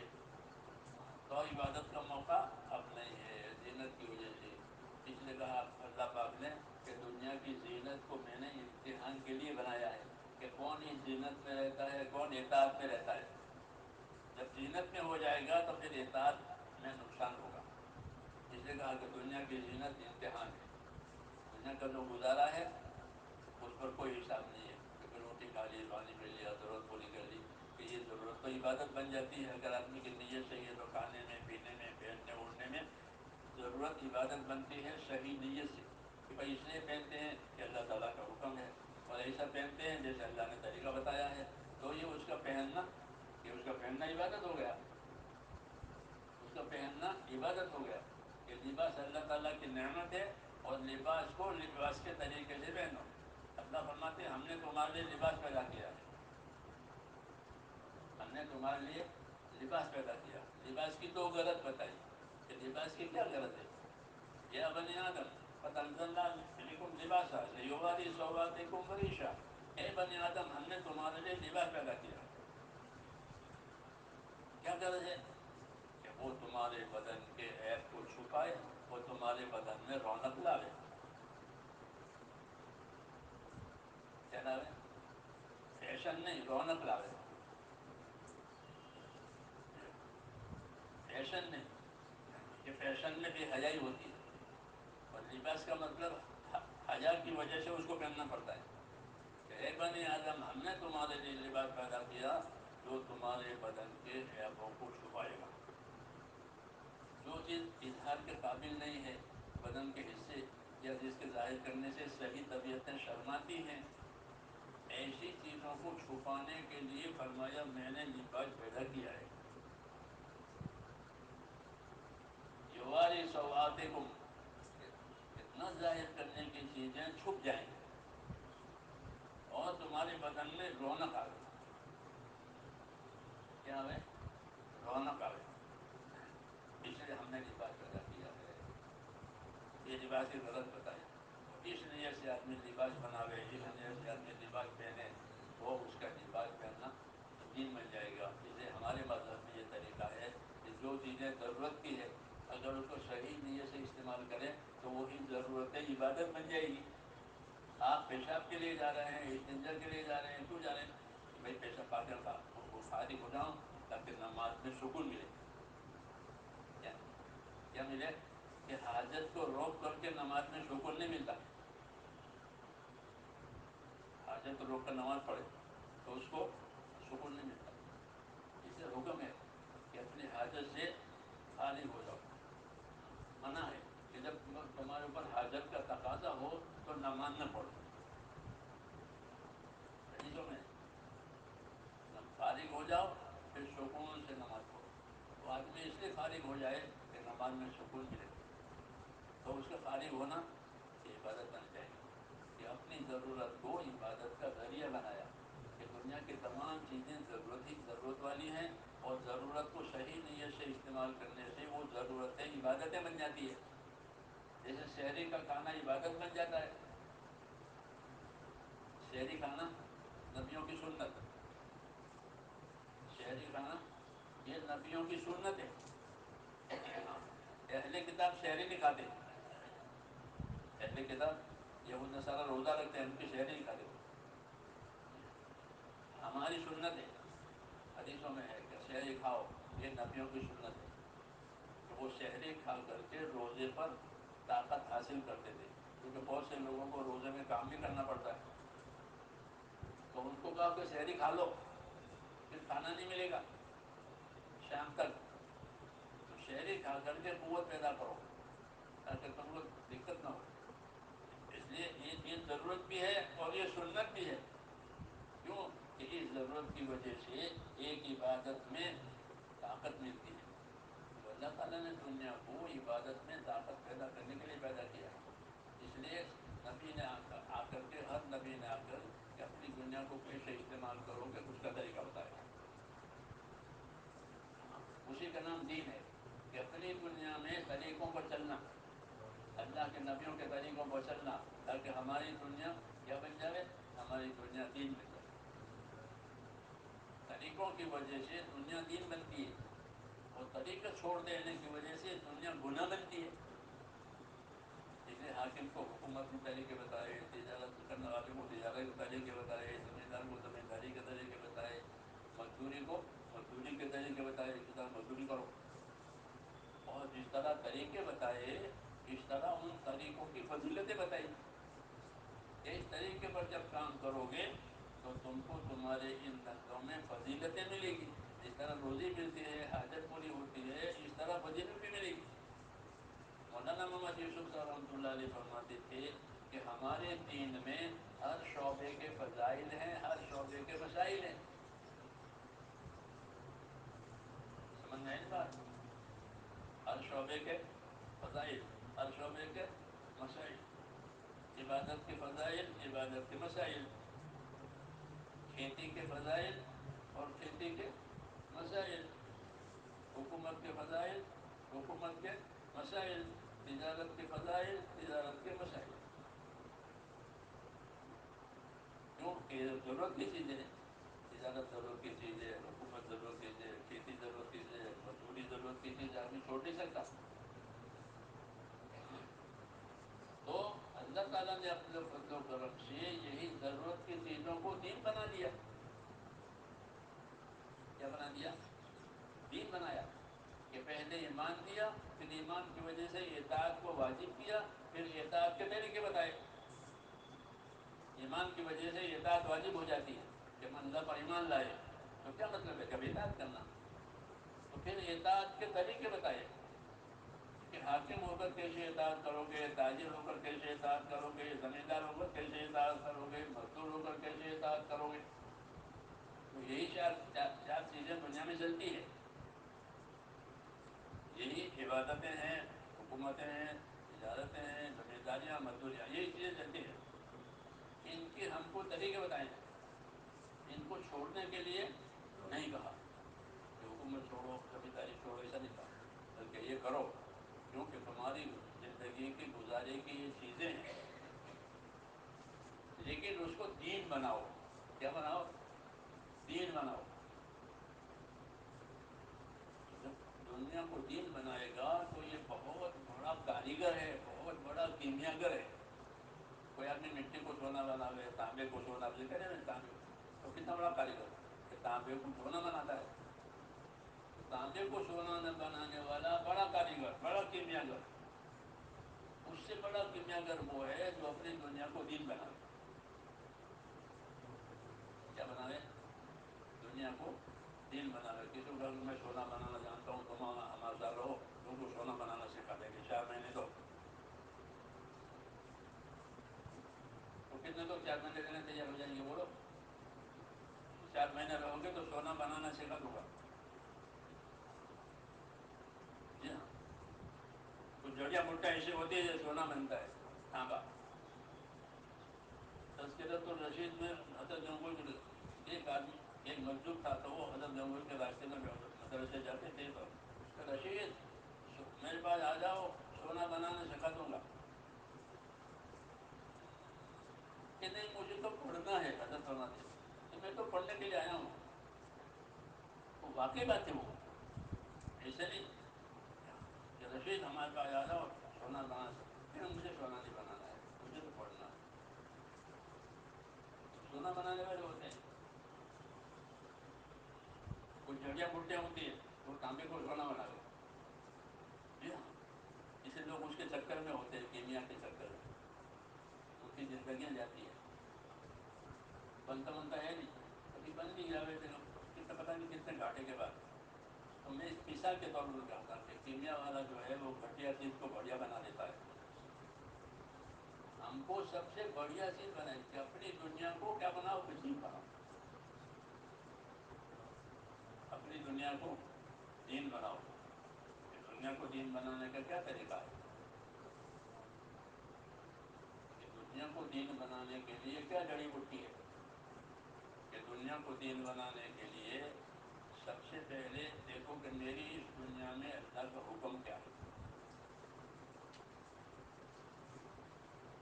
تو عبادت کا موقع اب نہیں ہے زینت کی وجہ سے. اس لیے کہا اللہ پاک نے کہ دنیا کی زینت کو میں نے امتحان کے لیے بنایا ہے کہ کون اس زینت میں رہتا ہے، کون اطاعت میں رہتا ہے. جب زینت میں ہو جائے گا تو پھر اطاعت میں نقصان ہوگا. اس لیے کہا کہ دنیا کی زینت امتحان ہے. دنیا کا جو گزارا ہے اس پر کوئی حساب نہیں ہے کہ روٹی کھا لی، پانی پی لیا، ضرورت پوری کر لی. کہ یہ ضرورت تو عبادت بن جاتی ہے اگر آدمی کی نیت صحیح ہے تو کھانے میں، پینے میں، پہننے اوڑھنے میں ضرورت عبادت بنتی ہے صحیح نیت سے. کہ بھائی اس لیے پہنتے ہیں کہ اللہ تعالیٰ کا حکم ہے، اور ایسا پہنتے ہیں جیسے اللہ نے طریقہ بتایا ہے. تو یہ اس کا پہننا، یہ اس کا پہننا عبادت ہو گیا. اس کا پہننا عبادت ہو گیا. کہ لباس اللہ تعالیٰ کی نعمت ہے اور لباس کو لباس کے طریقے سے پہنو. اللہ فرماتے ہیں ہم نے تمہارے لیے لباس پیدا کیا ہے. ہم نے تمہارے لیے لباس پیدا کیا. لباس کی دو غرض بتائی کہ لباس کی کیا غرض ہے. یا بنی آدم قد انزلنا علیکم لباسا لیواری سوآتکم وریشا. اے بنی آدم ہم نے تمہارے لیے لباس پیدا کیا. کیا غرض ہے؟ کہ وہ تمہارے بدن کے عیب کو چھپائے، وہ تمہارے بدن میں رونق لاوے. کیا لاوے؟ فیشن نہیں، رونق لاوے. فیشن نہیں، کہ فیشن میں بھی حیائی ہوتی ہے، اور لباس کا مطلب حیا کی وجہ سے اس کو پہننا پڑتا ہے. کہ اے بنی آدم ہم نے تمہارے لیے لباس پیدا کیا جو تمہارے بدن کے عیبوں کو چھپائے گا. جو چیز اظہار کے قابل نہیں ہے بدن کے حصے یا جس کے ظاہر کرنے سے صحیح طبیعتیں شرماتی ہیں، ایسی چیزوں کو چھپانے کے لیے فرمایا میں نے لباس پیدا کیا ہے. یواری سوآتکم، اتنا ظاہر کرنے کی چیزیں چھپ جائیں اور تمہارے بدن میں رونق آ گئی. کیا ہے؟ رونق آ گئی. اس لیے ہم نے لباس پیدا کیا ہے. یہ لباس کی غلط بتائی. اس لیے سے آدمی لباس بناوے، اس لیے سے آدمی لباس پہنے، وہ اس کا لباس پہننا دین بن جائے گا. اس لیے ہمارے مذہب میں یہ طریقہ ہے کہ جو چیزیں ضرورت کی ہے اگر اس کو صحیح نیت سے استعمال کریں تو وہی ضرورت عبادت بن جائے گی. آپ پیشاب کے لیے جا رہے ہیں، استنجا کے لیے جا رہے ہیں، کیوں جا رہے ہیں؟ بھائی پیشاب پا کر فارغ ہو جاؤں تاکہ نماز میں سکون ملے. کیا ملے؟ کہ حاجت کو روک کر کے نماز میں سکون نہیں ملتا. حاجت کو روک کر نماز پڑھے تو اس کو سکون نہیں ملتا. اس سے حکم ہے کہ اپنی حاجت سے فارغ ہو جاؤ. منع ہے کہ جب تمہارے اوپر حاجت کا تقاضا ہو تو نماز نہ پڑھو. حدیثوں میں فارغ ہو جاؤ پھر سکون سے نماز پڑھو. تو آدمی اس لیے فارغ ہو جائے کہ نماز میں سکون ملے، تو اس کا فارغ ہونا یہ عبادت بن جائے گی. کہ اپنی ضرورت کو عبادت کا ذریعہ بنایا کہ دنیا کی تمام چیزیں ضرورت والی ہیں اور ضرورت کو صحیح نیت سے استعمال کرنے سے وہ ضرورتیں عبادتیں بن جاتی ہے. جیسے شہری کا کھانا عبادت بن جاتا ہے. شہری کھانا نبیوں کی سنت، شہری کھانا یہ نبیوں کی سنت ہے. اہل کتاب شہری نہیں کھاتے. اہل کتاب یہود نصارہ روزہ رکھتے ہیں، ان کی شہری نہیں کھاتے. ہماری سنت ہے، حدیثوں میں ہے کہ شہری کھاؤ، یہ نبیوں کی سنت ہے. کہ وہ شہری کھا کر کے روزے پر طاقت حاصل کرتے تھے، کیونکہ بہت سے لوگوں کو روزے میں کام بھی کرنا پڑتا ہے. تو ان کو کہا کہ شہری کھا لو، پھر کھانا نہیں ملے گا شام تک. تو شہری کھا کر کے قوت پیدا کرو تاکہ تم کو دقت نہ ہو. اس لیے یہ ضرورت بھی ہے اور یہ سنت بھی ہے. کیوں؟ کہ اس ضرورت کی وجہ سے ایک عبادت میں طاقت ملتی ہے. تو اللہ تعالیٰ نے دنیا کو عبادت میں طاقت پیدا کرنے کے لیے پیدا کیا. اس لیے نبی نے آ کر کے ہر نبی نے آ کر کہ اپنی دنیا کو کیسے استعمال کرو گے اس کا طریقہ بتایا. اسی کا نام دین ہے کہ اپنی دنیا میں طریقوں پر چلنا، اللہ کے نبیوں کے طریقوں پر چلنا تاکہ ہماری دنیا کیا بن جائے؟ ہماری دنیا دین بن جائے. طریقوں کی وجہ سے دنیا دین بنتی ہے اور طریقہ چھوڑ دینے کی وجہ سے دنیا گناہ بنتی ہے. اس لیے حاکم کو حکومت کے طریقے بتائے، تجارت کرنے والے کو تجارت کے طریقے بتائے، زمیندار کو زمینداری کے طریقے بتائے، مزدوری کو مزدوری کے طریقے بتائے، اس طرح مزدوری کرو. اور جس طرح طریقے بتائے اس طرح ان طریقوں کی فضیلتیں بتائی. اس طریقے پر جب کام کرو گے تو تم کو تمہارے ان دھندوں میں فضیلتیں ملے گی. جس طرح روزی ملتی ہے، حاجت پوری ہوتی ہے، اس طرح فضیلت بھی ملے گی. مولانا محمد یوسف صاحب رحمۃ اللہ علیہ فرماتے تھے کہ ہمارے دین میں ہر شعبے کے فضائل ہیں، ہر شعبے کے مسائل ہیں. سمجھ میں آئی بات؟ ہر شعبے کے فضائل، ہر شعبے کے مسائل. عبادت کے فضائل، عبادت کے مسائل. کھیتی کے فضائل اور کھیتی کے مسائل. حکومت کے فضائل، حکومت کے مسائل. تجارت کے فضائل، تجارت کے مسائل. کیوں کہ ضرورت کی چیزیں ہیں. تجارت ضرورت کی چیز ہے، حکومت ضرورت کی چیز ہے، کھیتی ضرورت کی چیز ہے، مزدوری ضرورت کی چیز ہے. آدمی چھوڑ نہیں سکتا. تو اللہ تعالیٰ نے اپنے فضل و کرم سے یہی ضرورت کی چیزوں کو دین بنا دیا. کیا بنا دیا؟ دین بنایا. کہ پہلے ایمان دیا، پھر ایمان کی وجہ سے اطاعت کو واجب کیا، پھر اطاعت کے طریقے بتائے. ایمان کی وجہ سے اطاعت واجب ہو جاتی ہے کہ من اللہ پر ایمان لائے تو کیا مطلب ہے؟ کبھی اطاعت کرنا. تو پھر اطاعت کے طریقے بتائے کہ حاکم ہو کر کیسے اطاعت کرو گے، تاجر ہو کر کیسے اطاعت کرو گے، زمیندار ہو کر کیسے اطاعت کرو گے، مزدور ہو کر کیسے اطاعت کرو گے. تو یہی چار چیزیں دنیا میں چلتی ہے. یہی عبادتیں ہیں، حکومتیں ہیں، تجارتیں ہیں، زمینداریاں، مزدوریاں، یہی چیزیں چلتی ہیں. ان کے ہم کو طریقے بتائیں. ان کو چھوڑنے کے لیے نہیں کہا کہ حکومت چھوڑو، زمینداری چھوڑو، ایسا نہیں کہا، بلکہ یہ کرو کیونکہ تمہاری زندگی کی گزارے کی یہ چیزیں ہیں. لیکن اس کو دین بناؤ. کیا بناؤ؟ دین بناؤ. جب دنیا کو دین بنائے گا تو یہ بہت بڑا کاریگر ہے، بہت بڑا کیمیاگر ہے. کوئی آدمی مٹی کو سونا بناوے، تانبے کو سونا کہتے ہیں تانبے، تو کتنا بڑا کاریگر کہ تانبے کو سونا بناتا ہے. تانبے کو سونا نہ بنانے والا بڑا کاریگر، بڑا کیمیاگر. اس سے بڑا کیمیاگر وہ ہے جو اپنی دنیا کو دین بنائے. کیا بناوے؟ دنیا کو دین بناوے. کسی کو میں سونا بنانا جانتا ہوں، تم ہمارے ساتھ رہو، تم کو سونا بنانا سکھا دیں گے 4 مہینے دو. تو کتنے تو 4 مہینے دینے تیار ہو جائیں گے؟ بولو. 4 مہینے رہو گے تو سونا بنانا سکھا دوں گا. جی ہاں. کچھ جڑیاں بوٹیاں ایسی ہوتی ہے جو سونا بنتا ہے، تانبا. تذکرۃ الرشید میں حضرت جمہور ایک آدمی، ایک مزدور تھا، تو وہ حضرت جمہور کے راستے میں مدرسے جاتے تھے. تو اس کا رشید میرے پاس آ جاؤ، سونا بنانا سکھا دوں گا. کہ نہیں، مجھے تو پڑھنا ہے. حضرت فرماتے کہ میں تو پڑھنے کے لیے آیا ہوں. وہ واقعی بات ہے. وہ ایسے نہیں کہ رشید ہمارے پاس آ جاؤ، سونا بنانا. کہ مجھے سونا نہیں بنانا ہے، مجھے تو پڑھنا ہے. سونا بنانے والے ہوتے ہیں. کچھ جڑیاں بوٹیاں ہوتی ہیں، وہ تانبے کو سونا بنا دے. جی ہاں. اسے لوگ اس کے چکر میں ہوتے ہیں، کیمیا کے چکر میں ان کی زندگیاں جاتی ہیں. بنتا ہے نہیں. کبھی بن نہیں گیا بیٹے لوگ، کتنا پتہ نہیں کتنے گھاٹے کے بعد. تو میں ایک مثال کے طور پر کہتا ہوں کہ کیمیا والا جو ہے وہ گھٹیا چیز کو بڑھیا بنا دیتا ہے. ہم کو سب سے بڑھیا چیز بنائے کہ اپنی دنیا کو کیا بناؤ؟ دین بناؤ. اپنی دنیا کو دین بناؤ. دنیا کو دین بنانے کا کیا طریقہ ہے؟ کہ دنیا کو دین بنانے کے لیے کیا جڑی بوٹی ہے؟ کہ دنیا کو دین بنانے کے لیے سب سے پہلے دیکھو کہ میری اس دنیا میں اللہ کا حکم کیا ہے.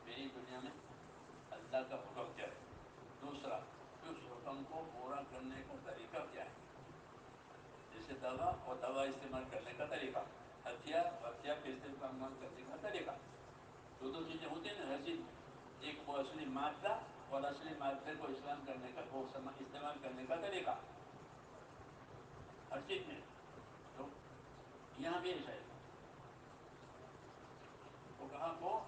میری دنیا میں اللہ کا حکم کیا ہے. دوسرا، اس حکم کو پورا کرنے کا طریقہ کیا ہے. جیسے دوا اور دوا استعمال کرنے کا طریقہ، ہتھیار اور ہتھیار کے استعمال کرنے کا طریقہ. دو چیزیں ہوتی ہیں نا ہر چیز میں. ایک وہ اصلی مادہ اور اصلی مادے کو استعمال کرنے کا، وہ استعمال کرنے کا طریقہ ہر چیز میں. تو یہاں بھی ایسا ہے. تو کہاں کو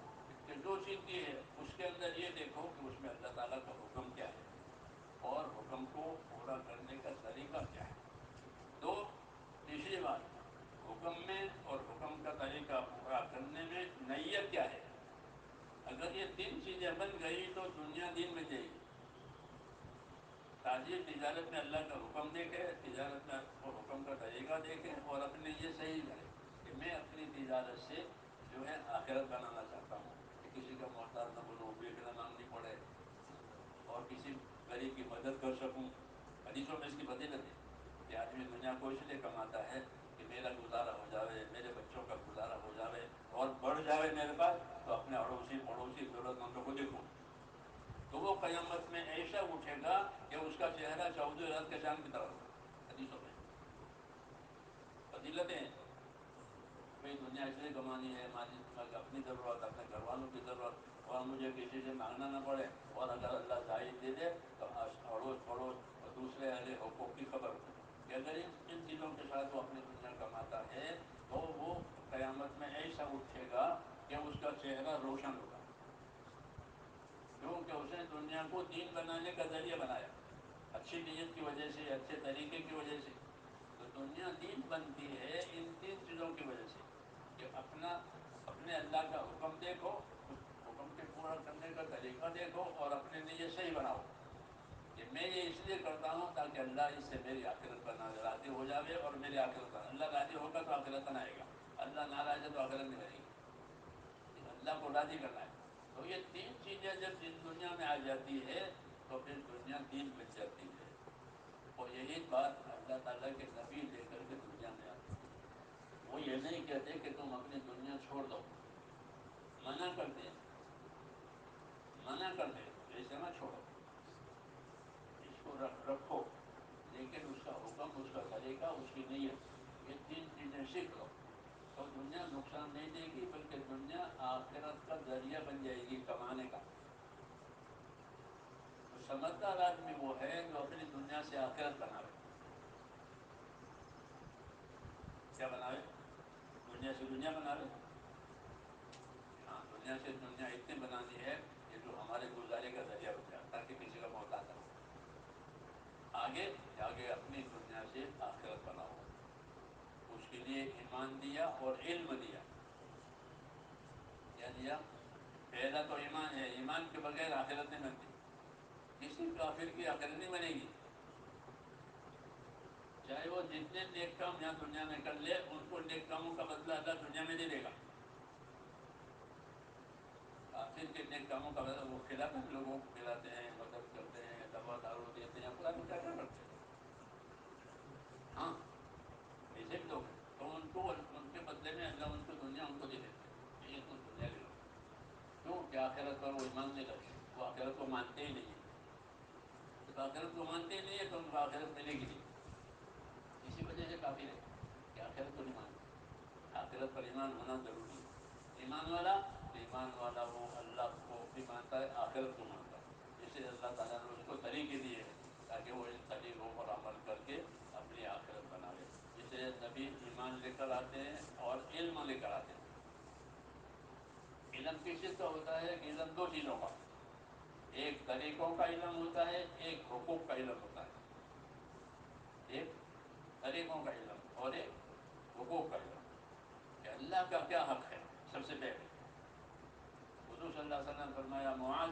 کہ جو چیز کی ہے اس کے اندر یہ دیکھو کہ اس میں اللہ تعالیٰ کا حکم کیا ہے اور حکم کو پورا کرنے کا طریقہ کیا ہے. دو، تیسری بات، حکم میں اور حکم کا طریقہ پورا کرنے میں نیت کیا ہے. اگر یہ 3 چیزیں بن گئی تو دنیا دین میں جائے گی. تاجر تجارت میں اللہ کا حکم دیکھے، تجارت میں حکم کا طریقہ دیکھے اور اپنے یہ صحیح کرے کہ میں اپنی تجارت سے جو ہے آخرت بنانا چاہتا ہوں، کہ کسی کا محتاج نہ بنوں، بیٹنا مانگنی پڑے اور کسی غریب کی مدد کر سکوں. حدیثوں میں اس کی فضیلت ہے کہ آدمی دنیا کو اس لیے کماتا ہے کہ میرا گزارا ہو جاوے، میرے بچوں کا گزارا ہو جاوے اور بڑھ جاوے میرے پاس، تو اپنے اڑوسی پڑوسی ضرورت مندوں کو دیکھوں. تو وہ قیامت میں ایسا اٹھے گا کہ اس کا چہرہ 14 رات کے چاند کی طرح ہوگا. حدیثوں میں فضیلتیں ہیں. بھائی دنیا اس لیے کمانی ہے اپنی ضرورت، اپنے گھر والوں کی ضرورت، اور مجھے کسی سے مانگنا نہ پڑے. اور اگر اللہ زائد دے دے تو اڑوس پڑوس اور دوسرے اہل حقوق کی خبر ہو کہ اگر ان چیزوں کے ساتھ وہ اپنی دنیا کماتا ہے تو وہ قیامت میں ایسا اٹھے گا کہ اس کا چہرہ روشن ہوگا. کیونکہ اس نے دنیا کو دین بنانے کا ذریعہ بنایا، اچھی نیت کی وجہ سے، اچھے طریقے کی وجہ سے. تو دنیا دین بنتی ہے ان 3 چیزوں کی وجہ سے. کہ اپنے اللہ کا حکم دیکھو، حکم کے پورا کرنے کا طریقہ دیکھو اور اپنے لیے یہ صحیح بناؤ کہ میں یہ اس لیے کرتا ہوں تاکہ اللہ اس سے میری آخرت پر راضی ہو جاوے، اور میری آخرت پر اللہ راضی ہوگا تو آخرت بنائے گا، اللہ ناراض ہے تو آخرت نہیں بنے گی۔ اللہ کو راضی کرنا ہے۔ تو یہ تین چیزیں جب دنیا میں آ جاتی ہے تو پھر دنیا دین بن جاتی ہے، اور یہی بات اللہ تعالیٰ کے نبی لے کر کے دنیا میں آتے ہیں۔ وہ یہ نہیں کہتے کہ تم اپنی دنیا چھوڑ دو، منع کرتے ہیں، منع کرتے ہیں ایسے نہ چھوڑو، اس کو رکھو، لیکن اس کا حکم، اس کا طریقہ، اس کی نیت، یہ تین چیزیں سیکھ لو تو دنیا نقصان نہیں دے گی، بلکہ دنیا آخرت کا ذریعہ بن جائے گی کمانے کا۔ تو سمجھدار آدمی وہ ہے جو اپنی دنیا سے آخرت بناوے۔ کیا بناوے؟ دنیا سے دنیا بناوے۔ ہاں، دنیا سے دنیا اتنی بنانی ہے کہ جو ہمارے گزارے کا ذریعہ بن جائے، تاکہ کسی کا محتاج نہ ہو۔ آگے آگے اپنی دنیا سے آخرت بناؤ، اس کے لیے ایمان دیا اور علم دیا۔ کیا دیا؟ پہلا تو ایمان ہے، ایمان کے بغیر آخرت نہیں بنتی، کسی کافر کی آخرت نہیں بنے گی، چاہے وہ جتنے نیک کام یہاں دنیا میں کر لے، ان کو نیک کاموں کا بدلہ اللہ دنیا میں دے دے گا۔ کافر کے نیک کاموں کا بدلہ وہ کھلاتے ہیں، لوگوں کو کھلاتے ہیں، مدد کرتے ہیں، دوا دارو دیتے ہیں، پورا کیا کیا کرتے ہیں۔ ہاں، ایسے بھی لوگ ہیں تو ان کے بدلے میں اللہ ان کو دنیا ان کو دے دیتے ہیں، یہ تو دنیا کے لوگ۔ کیوں کہ آخرت پر وہ ایمان نہیں رکھتے، وہ آخرت کو مانتے ہی نہیں ہیں۔ جب آخرت کو مانتے ہی نہیں ہے تو ان کو آخرت ملے گی نہیں، اسی وجہ سے کافر ہے کہ آخرت کو نہیں مانتے۔ آخرت پر ایمان ہونا ضروری ہے۔ ایمان والا وہ اللہ کو بھی مانتا ہے، آخرت کو مانتا ہے، اسے اللہ تعالیٰ نے اس کو طریقے دیے ہیں تاکہ وہ ان طریقوں پر عمل کر کے اپنی آخرت بنا لے۔ اسے نبی ایمان لے کر آتے ہیں اور علم لے کر آتے ہیں۔ علم کس چیز کا ہوتا ہے؟ کہ علم دو چیزوں کا، ایک طریقوں کا علم ہوتا ہے، ایک حقوق کا علم ہوتا ہے۔ ایک طریقوں کا علم اور ایک حقوق کا علم، کہ اللہ کا کیا حق ہے۔ سب سے پہلے حضور صلی اللہ علیہ وسلم نے فرمایا، معاذ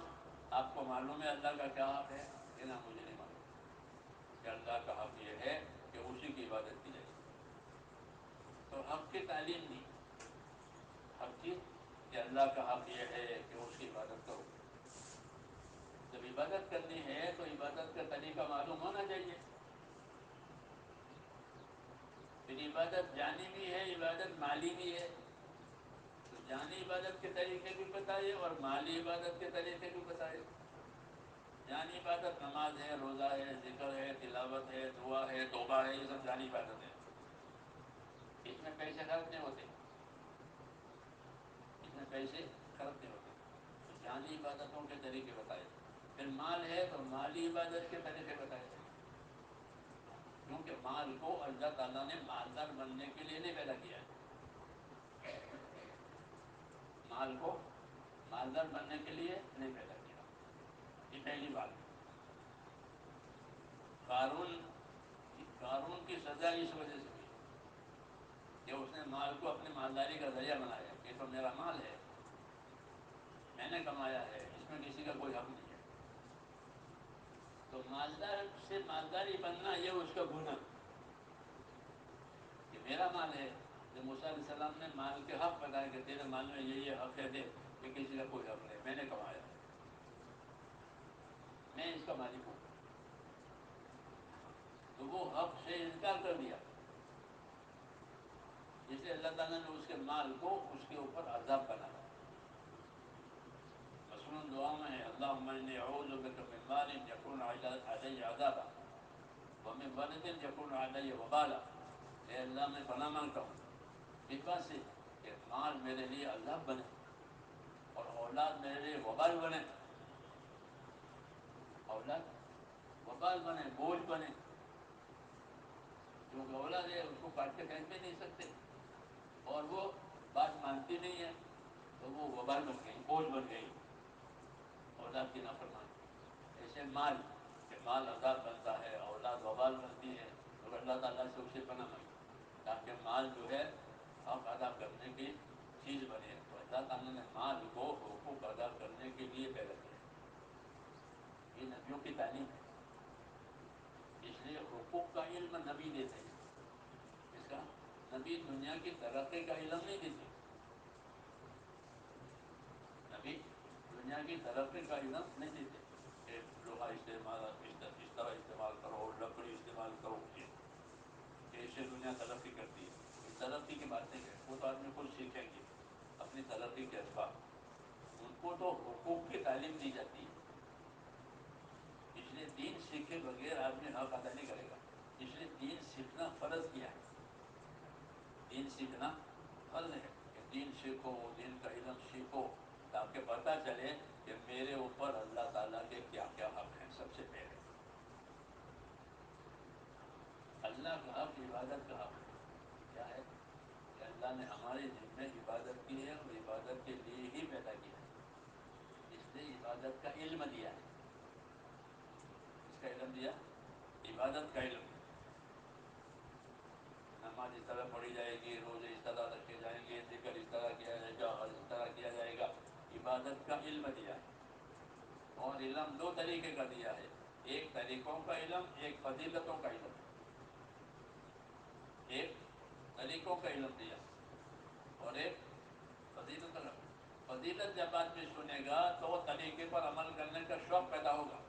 آپ کو معلوم ہے اللہ کا کیا حق ہے؟ کہ نہ، مجھے نہیں معلوم۔ کہ اللہ کا حق یہ ہے کہ اسی کی عبادت کی جائے۔ تو حق کی تعلیم دی، حق کی، کہ اللہ کا حق یہ ہے کہ اس کی عبادت کرو۔ جب عبادت کرنی ہے تو عبادت کا طریقہ معلوم ہونا چاہیے۔ پھر عبادت جانی بھی ہے، عبادت مالی بھی ہے، تو جانی عبادت کے طریقے بھی بتائے اور مالی عبادت کے طریقے بھی بتائے۔ جانی عبادت نماز ہے، روزہ ہے، ذکر ہے، تلاوت ہے، دعا ہے، توبہ ہے، یہ سب جانی عبادت ہے، اس میں پیسے خرچ نہیں ہوتے، اس میں پیسے خرچ نہیں ہوتے، تو جانی عبادتوں کے طریقے بتائے۔ پھر مال ہے تو مالی عبادت کے طریقے بتائے، کیونکہ مال کو اللہ تعالیٰ نے مالدار بننے کے لیے نہیں پیدا کیا ہے، مال کو مالدار بننے کے لیے نہیں پیدا کیا۔ یہ پہلی بات۔ قارون کی سزا اس وجہ سے ہوئی کہ اس نے مال کو اپنی مالداری کا ذریعہ بنایا، یہ تو میرا مال ہے، میں نے کمایا ہے، اس میں کسی کا کوئی حق نہیں ہے۔ تو مالدار سے مالداری بننا یہ اس کا گناہ کہ میرا مال ہے۔ جب موسیٰ علیہ السلام نے مال کے حق بتایا کہ تیرے مال میں یہ حق ہے، دے، کہ کسی کا کوئی حق نہیں، میں نے کمایا ہے، میں اس کا مالک ہوں، تو وہ حق سے انکار کر دیا، اس لیے اللہ تعالیٰ نے اس کے مال کو اس کے اوپر عذاب بنایا۔ مصنون دعا میں ہے، اللہم انی اعوذ بک من مال یکون علی عذابا ومن ولد یکون علی وبالا۔ اے اللہ، میں پناہ مانگتا ہوں اس بات سے کہ مال میرے لیے عذاب بنے اور اولاد میرے لیے وبال بنے، اولاد وبال بنے، بوجھ بنے، کیونکہ اولاد ہے اس کو کاٹ کے پھینک بھی نہیں سکتے اور وہ بات مانتی نہیں ہے، تو وہ وبال بن گئی، بوجھ بن گئی اولاد کی نافرمانی۔ ایسے مال کہ مال عذاب بنتا ہے، اولاد وبال بنتی ہے، تو اللہ تعالیٰ سے اسے پناہ مانگی تاکہ مال جو ہے حق ادا کرنے کی چیز بنے. تو اللہ تعالیٰ نے مال کو حقوق ادا کرنے کے لیے پیدا کیا. یہ نبیوں کی تعلیم ہے. اس لیے حقوق کا علم نبی دیتے ہیں. اس کا نبی دنیا کی ترقی کا علم نہیں دیتے. نبی دنیا کی ترقی کا علم نہیں دیتے کہ لوہا استعمال اس طرح استعمال کرو, لکڑی استعمال کرو, کہ اس سے دنیا ترقی کرتی ہے. اس ترقی کی بات نہیں ہے. وہ تو آدمی خود سیکھیں گے اپنی ترقی کے اسباب. ان کو تو حقوق کی تعلیم دی جاتی ہے. اس لیے دین سیکھے بغیر آدمی حق ادا نہیں کرے گا. اس لیے دین سیکھنا فرض کیا ہے. دین سیکھنا فرض ہے کہ دین سیکھو, دین کا علم سیکھو, تاکہ پتہ چلے کہ میرے اوپر اللہ تعالیٰ کے کیا کیا حق ہیں. سب سے پہلے اللہ کا حق عبادت کا حق کیا ہے کہ اللہ نے ہماری دل میں عبادت کی ہے اور عبادت کے لیے ہی پیدا کیا ہے. اس نے عبادت کا علم دیا ہے. اس کا علم دیا, عبادت کا علم. نماز اس طرح پڑھی جائے گی, روزے اس طرح رکھے جائیں گے, ذکر اس طرح کیا جائے گا, اور اس طرح کیا جائے گا. عبادت کا علم دیا ہے. اور علم دو طریقے کا دیا ہے. ایک طریقوں کا علم, ایک فضیلتوں کا علم. ایک طریقوں کا علم دیا اور ایک فضیلت کا. فضیلت جب آدمی سنے گا تو وہ طریقے پر عمل کرنے کا شوق پیدا ہوگا.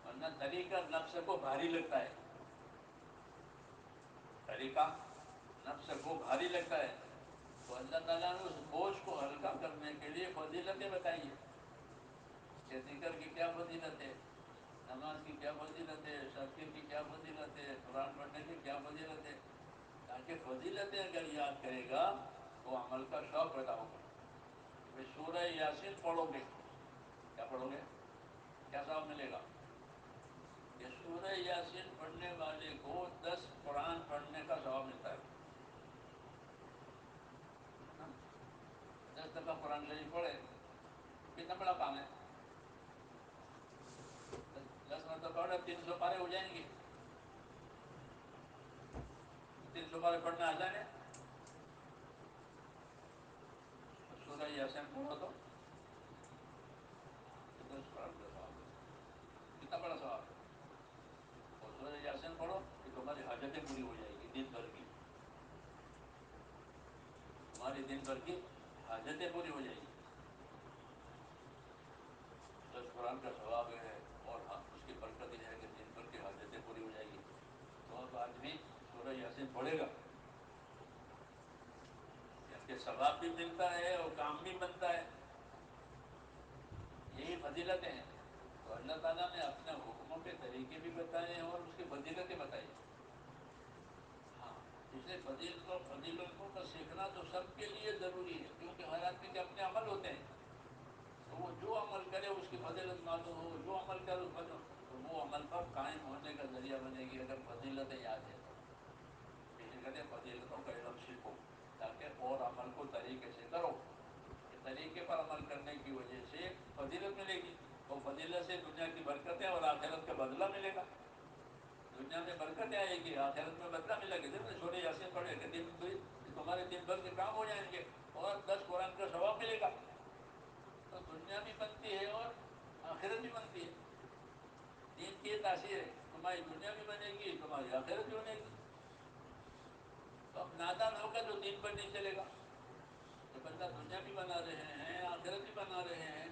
ورنہ طریقہ نفس کو بھاری لگتا ہے. طریقہ نفس کو بھاری لگتا ہے. تو اللہ تعالیٰ نے اس بوجھ کو ہلکا کرنے کے لیے فضیلتیں بتائی ہیں. کہ ذکر کی کیا فضیلت ہے, نماز کی کیا فضیلت ہے, صدقے کی کیا فضیلت ہے, قرآن پڑھنے کی کیا فضیلت ہے. تاکہ فضیلتیں اگر یاد کرے گا تو عمل کا شوق پیدا ہوگا. سورہ یاسین پڑھو گے, کیا پڑھو گے, کیا ثواب ملے گا؟ کہ سورہ یاسین پڑھنے والے کو 10 قرآن پڑھنے کا ثواب ملتا ہے. 10 دفعہ قرآن شریف پڑھے, کتنا بڑا کام ہے. 10 مرتبہ پڑھے 300 پارے ہو جائیں گے. 300 پارے پڑھنا آسان ہے. سورہ یاسین پڑھو تو 10 قرآن کا ثواب ہے. کتنا بڑا ثواب ہے. اور سورہ یاسین پڑھو کہ تمہاری حاجتیں پوری ہو جائے گی دن بھر کی. تمہاری دن بھر کی حاجتیں پوری ہو جائیں گی. 10 قرآن کا ثواب ہے اور اس کی برکت یہ ہے کہ دن بھر کی حاجتیں پوری ہو جائے گی. تو اب آدمی سورہ یاسین پڑھے گا کہ ثواب بھی ملتا ہے اور کام بھی بنتا ہے. یہی فضیلتیں ہیں. تو اللہ تعالیٰ نے اپنے حکموں کے طریقے بھی بتائے ہیں اور اس کی فضیلتیں بتائی. ہاں, اس لیے فضیلتوں کا سیکھنا تو سب کے لیے ضروری ہے. کیونکہ ہر آدمی کے اپنے عمل ہوتے ہیں. تو وہ جو عمل کرے اس کی فضیلت معلوم ہو, جو عمل کرے اس پر تو وہ عمل پر قائم ہونے کا ذریعہ بنے گی. اگر فضیلتیں یاد ہے تو اسی کہتے ہیں فضیلتوں کا علم سیکھو تاکہ اور عمل کو طریقے سے کرو. طریقے پر عمل کرنے کی وجہ سے فضیلت ملے گی. اور فضیلت سے دنیا کی برکتیں اور آخرت کا بدلہ ملے گا. دنیا میں برکتیں آئے گی, آخرت میں بدلہ ملے گا. جب سورہ یاسین پڑھے کہ تمہارے دن بھر کے کام ہو جائیں گے اور 10 قرآن کا ثواب ملے گا. تو دنیا بھی بنتی ہے اور آخرت بھی بنتی ہے. دین کی تاثیر ہے. تمہاری دنیا بھی بنے گی, تمہاری آخرت بھی بنے گی. تو اب نادان ہوگا جو دین پر نہیں چلے گا. تو بندہ دنیا بھی بنا رہے ہیں, آخرت بھی بنا رہے ہیں.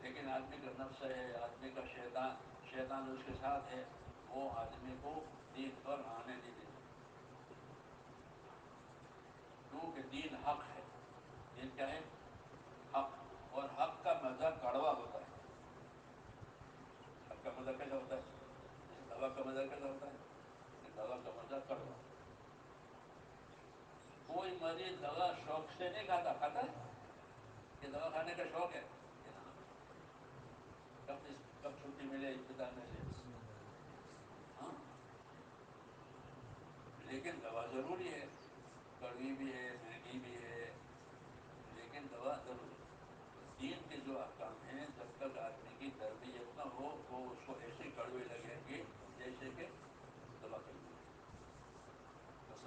لیکن آدمی کا نفس ہے, آدمی کا شیطان اس کے ساتھ ہے. وہ آدمی کو دین پر آنے نہیں دیتا. کیونکہ دین حق ہے. دین کیا ہے؟ حق. اور حق کا مزہ کڑوا ہوتا ہے. حق کا مزہ کیسا ہوتا ہے؟ دوا کا مزہ کیسا ہوتا ہے؟ دوا کا مزہ کڑوا. کوئی مریض دوا شوق سے نہیں کھاتا. کھاتا ہے کہ دوا کھانے کا شوق ہے. کب چھٹی ملے اسپتال میں سے. ہاں, لیکن دوا ضروری ہے. کڑوی بھی ہے, مہنگی بھی ہے, لیکن دوا ضروری ہے. دین کے جو احکام ہیں جب تک آدمی کی تربیت نہ ہو تو اس کو ایسے کڑوے لگیں گے جیسے کہ دوا کر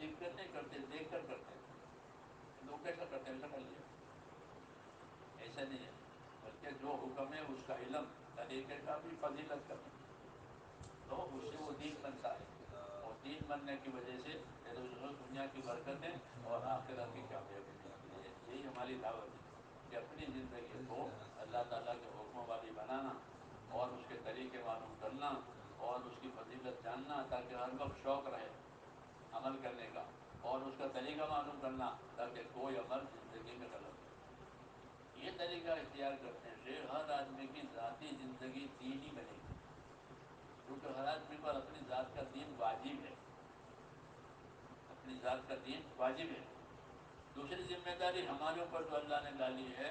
سیکھ کر نہیں کرتے، دیکھ کر کرتے ہیں. لوگ کیسا کرتے ہیں ایسا کر لیا، ایسا نہیں ہے. بلکہ جو حکم ہے اس کا علم، طریقے کا بھی فضیلت کا بھی، تو اس سے وہ دین بنتا ہے. اور دین بننے کی وجہ سے دنیا کی برکتیں اور آخرت کی کامیابی ملتی ہے. یہی ہماری دعوت ہے کہ اپنی زندگی کو اللہ تعالیٰ کے حکموں والی بنانا اور اس کے طریقے معلوم کرنا اور اس کی فضیلت جاننا، تاکہ ہر وقت شوق رہے عمل کرنے کا، اور اس کا طریقہ معلوم کرنا تاکہ کوئی عمل زندگی میں غلط ہو. یہ طریقہ اختیار کرنے سے ہر آدمی کی ذاتی زندگی دینی بنے گی، کیونکہ ہر آدمی پر اپنی ذات کا دین واجب ہے. اپنی ذات کا دین واجب ہے. دوسری ذمہ داری ہمارے اوپر جو اللہ نے ڈالی ہے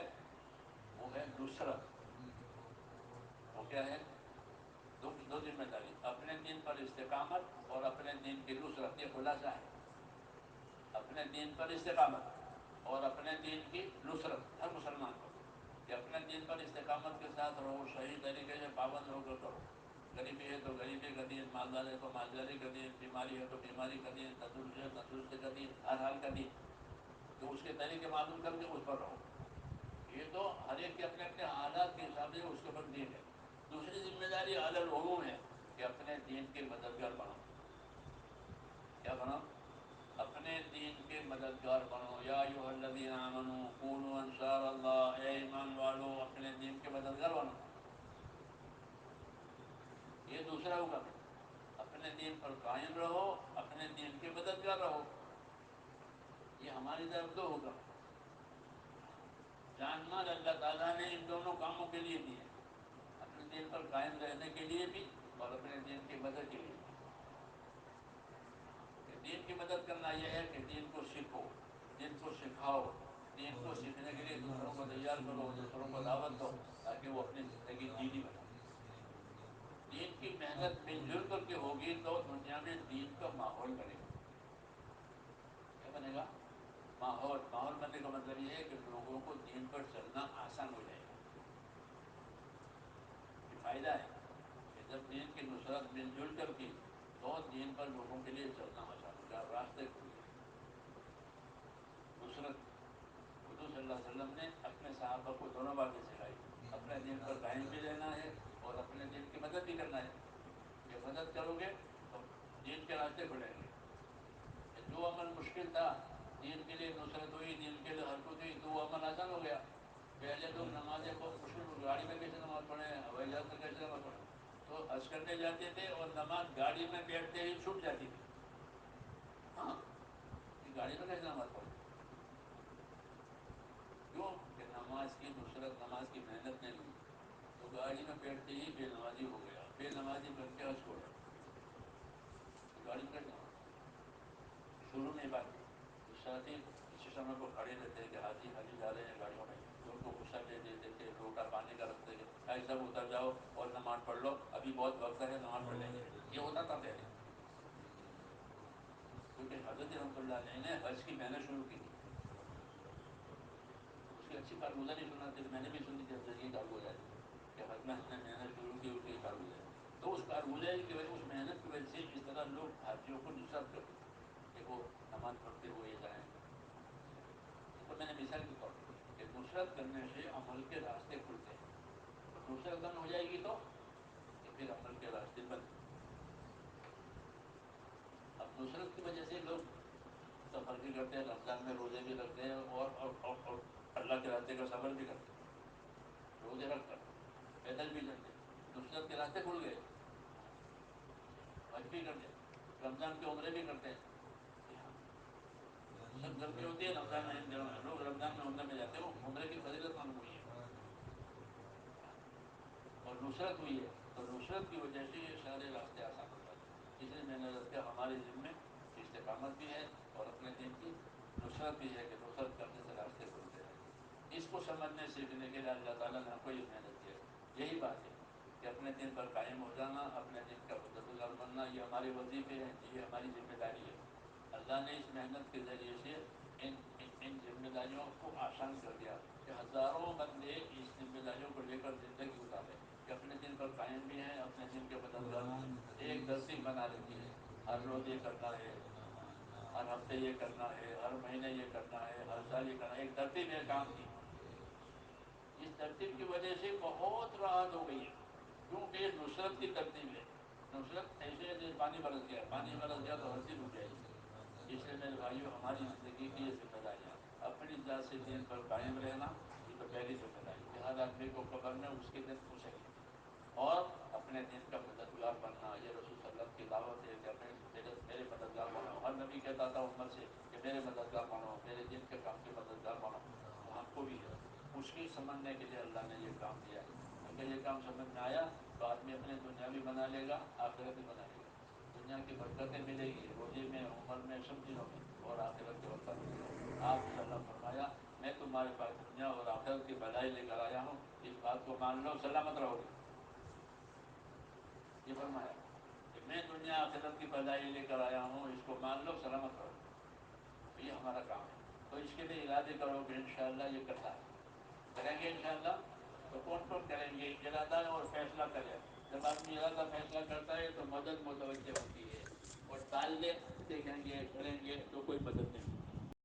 وہ ہے نصرت. وہ کیا ہے؟ دو ذمہ داری، اپنے دین پر استقامت اور اپنے دین کی نصرت. یہ خلاصہ ہے، اپنے دین پر استقامت اور اپنے دین کی نصرت ہر مسلمان کو، کہ اپنے دین پر استقامت کے ساتھ رہو، صحیح طریقے سے پابند ہو کر کرو. غریبی ہے تو غریبی کا دین، مالدار ہے تو مالداری کا دین، بیماری ہے تو بیماری کا دین، تندرستی ہے تندرستی کا دین، ہر حال کا دین. تو اس کے طریقے معلوم کر کے اس پر رہو. یہ تو ہر ایک کے اپنے اپنے حالات کے حساب سے اس کے اوپر دین ہے. دوسری ذمہ داری علی العموم ہے کہ اپنے دین کے مددگار بنو. کیا بنو؟ اپنے دین کے مددگار بنو. یا ایھا الذین آمنوا کونوا انصار اللہ، اے ایمان والو اپنے دین کے مددگار بنو. یہ دوسرا حکم ہے، اپنے دین پر قائم رہو، اپنے دین کے مددگار رہو. یہ ہماری طرف دو حکم ہے. جان مال اللہ تعالیٰ نے ان دونوں کاموں کے لیے دیے، اپنے دین پر قائم رہنے کے لیے بھی اور اپنے دین کی مدد کے لیے بھی. کہ دین کی مدد کرنا یہ ہے کہ دین کو سیکھو، دین کو سکھاؤ، دین کو سیکھنے کے لیے دوسروں کو تیار کرو، دوسروں کو دعوت دو تاکہ وہ اپنی زندگی دینی بنائے. دین کی محنت مل جل کر کے ہوگی تو دنیا میں دین کا ماحول بنے گا. کیا بنے گا؟ ماحول. ماحول بننے کا مطلب یہ ہے کہ لوگوں کو دین پر چلنا آسان ہو جائے گا. یہ فائدہ ہے کہ جب دین کی نصرت مل جل کر کی تو دین پر لوگوں کے لیے چلنا آسان ہو جائے، راستے کھل گئے. نصرت حضور صلی اللہ علیہ وسلم نے اپنے صحابہ کو دونوں باتیں سکھائی. اپنے دین پر قائم بھی رہنا ہے اور اپنے دین کی مدد بھی کرنا ہے. یہ مدد کرو گے تو دین کے راستے کھلیں گے. جو عمل مشکل تھا دین کے لیے نصرت ہوئی، دین کے لیے حرکت ہوئی تو وہ عمل آسان ہو گیا. پہلے لوگ نمازیں بہت مشکل، گاڑی میں کیسے نماز پڑھیں، ہوائی جہاز میں کیسے نماز پڑھیں. تو حج کرنے جاتے تھے اور نماز گاڑی میں بیٹھتے ہی چھوٹ جاتی تھی. ہاں، گاڑی میں کیسے نماز پڑھیں؟ کیوں کہ نماز کی نصرت، نماز کی محنت نہیں ہوئی. تو گاڑی میں بیٹھتے ہی بے نمازی ہو گیا، بے نمازی بن کے حج چھوڑا. گاڑی میں کیسے نماز؟ شروع میں بات تو ساتھی اسی سمے کو کھڑے رہتے ہیں کہ حاجی حاجی جا رہے ہیں گاڑیوں میں، تو ان کو غصہ دے دیتے تھے، لوٹا پانی کا رکھتے تھے، بھائی سب اتر جاؤ اور نماز پڑھ لو، ابھی بہت وقت ہے نماز پڑھ لیں گے. یہ ہوتا تھا پہلے. کیونکہ حضرت رحمۃ اللہ علیہ نے حج کی محنت شروع کی تھی. اس کی اچھی کارگزاری سناتے تھے، میں نے بھی سنی تھی حضرت کی کارگزاری کہ حج میں ہم نے محنت شروع کی، اس کی کارگزاری. تو اس کارگزاری کی وجہ، اس محنت کی وجہ سے اس طرح لوگ حاجیوں کو نصرت کرتے تھے کہ وہ نماز پڑھتے ہوئے جائیں. تو میں نے مثال کے طور پر کہ نصرت کرنے سے عمل کے راستے کھلتے ہیں. اور نصرت بند ہو جائے گی تو پھر عمل کے راستے بند. اب نصرت کی وجہ سے لوگ سفر بھی کرتے ہیں، رمضان میں روزے بھی رکھتے ہیں اور اللہ کے راستے کا سفر بھی کرتے ہیں. روزے رکھ کر پیدل بھی چلتے ہیں، نصرت کے راستے کھل گئے. حج بھی کرتے ہیں، رمضان کے عمرے بھی کرتے ہیں. سب گرمی ہوتی ہے رمضان میں، لوگ رمضان میں عمرے میں جاتے ہیں، وہ عمرے کی فضیلت معلوم ہوئی ہے اور نصرت ہوئی ہے. تو نصرت کی وجہ سے یہ سارے راستے آسان ہو جاتے ہیں. اس لیے میں نے رکھ کے ہمارے ذمہ میں استقامت بھی ہے اور اپنے دین کی نصرت بھی ہے کہ نصرت کرنے سے راستے کھلتے ہیں. اس کو سمجھنے سیکھنے کے لیے اللہ تعالیٰ نے ہم کو یہ محنت کی ہے. یہی بات ہے کہ اپنے دین پر قائم ہو جانا، اپنے دین کا مددگار بننا، یہ ہمارے وظیفے ہیں، یہ ہماری ذمہ داری ہے. اللہ نے اس محنت کے ذریعے سے ان ذمہ داریوں کو آسان کر دیا کہ ہزاروں بندے اس ذمہ داریوں کو لے کر زندگی گزارے کہ اپنے دین پر قائم بھی ہیں، اپنے دین کے مددگار بھی ہیں. ایک ترتیب بنا رکھی ہے، ہر روز یہ کرنا ہے، ہر ہفتے یہ کرنا ہے، ہر مہینے یہ کرنا ہے، ہر سال یہ کرنا ہے، ایک ترتیب ہے کام کی. اس ترتیب کی وجہ سے بہت راحت ہو گئی ہے، کیونکہ یہ نصرت کی ترتیب ہے. نصرت ایسے ہے پانی برس گیا، پانی برس گیا تو ہر چیز رک جائے گی. اس لیے میرے بھائیوں، ہماری زندگی کی یہ ذمہ داریاں، اپنی ذات سے دین پر قائم رہنا، یہ تو پہلی ذمہ داری ہے. ہر آدمی کو قبر میں اس کے دن پوچھیں گے، اور اپنے دین کا مددگار بننا. یہ رسول صلی اللہ علیہ وسلم کی دعوت ہے کہ میرے مددگار بنو. ہر نبی کہتا تھا امت سے کہ میرے مددگار بنو، میرے دین کے کام کے مددگار بنو. تو ہم کو بھی ہے اس کی سمجھنے کے لیے اللہ نے یہ کام دیا ہے. اگر یہ کام سمجھ میں آیا تو آدمی اپنے دنیا بھی بنا لے گا، آخرت بھی بنا لے گا. دنیا کی برکتیں ملے گی، روزی میں، عمر میں، سب چیزوں میں، اور آخرت کی برکت ملے گی. آپ صلی اللہ فرمایا میں تمہارے پاس دنیا اور آخرت کی بھلائی لے کر آیا ہوں، اس بات کو مان لو، سلامت رہو گے. یہ فرمایا کہ میں دنیا آخرت کی بھلائی لے کر آیا ہوں، اس کو مان لو، سلامت رہو. یہ ہمارا کام ہے. تو اس کے لیے ارادے کرو کہ انشاءاللہ یہ کرتا ہے، کریں گے انشاءاللہ. تو کون کون کریں گے؟ ارادہ اور فیصلہ کریں. جب آدمی ارادہ فیصلہ کرتا ہے تو مدد متوجہ ہوتی ہے، اور ٹالنے دیکھیں گے، کریں گے تو کوئی مدد نہیں.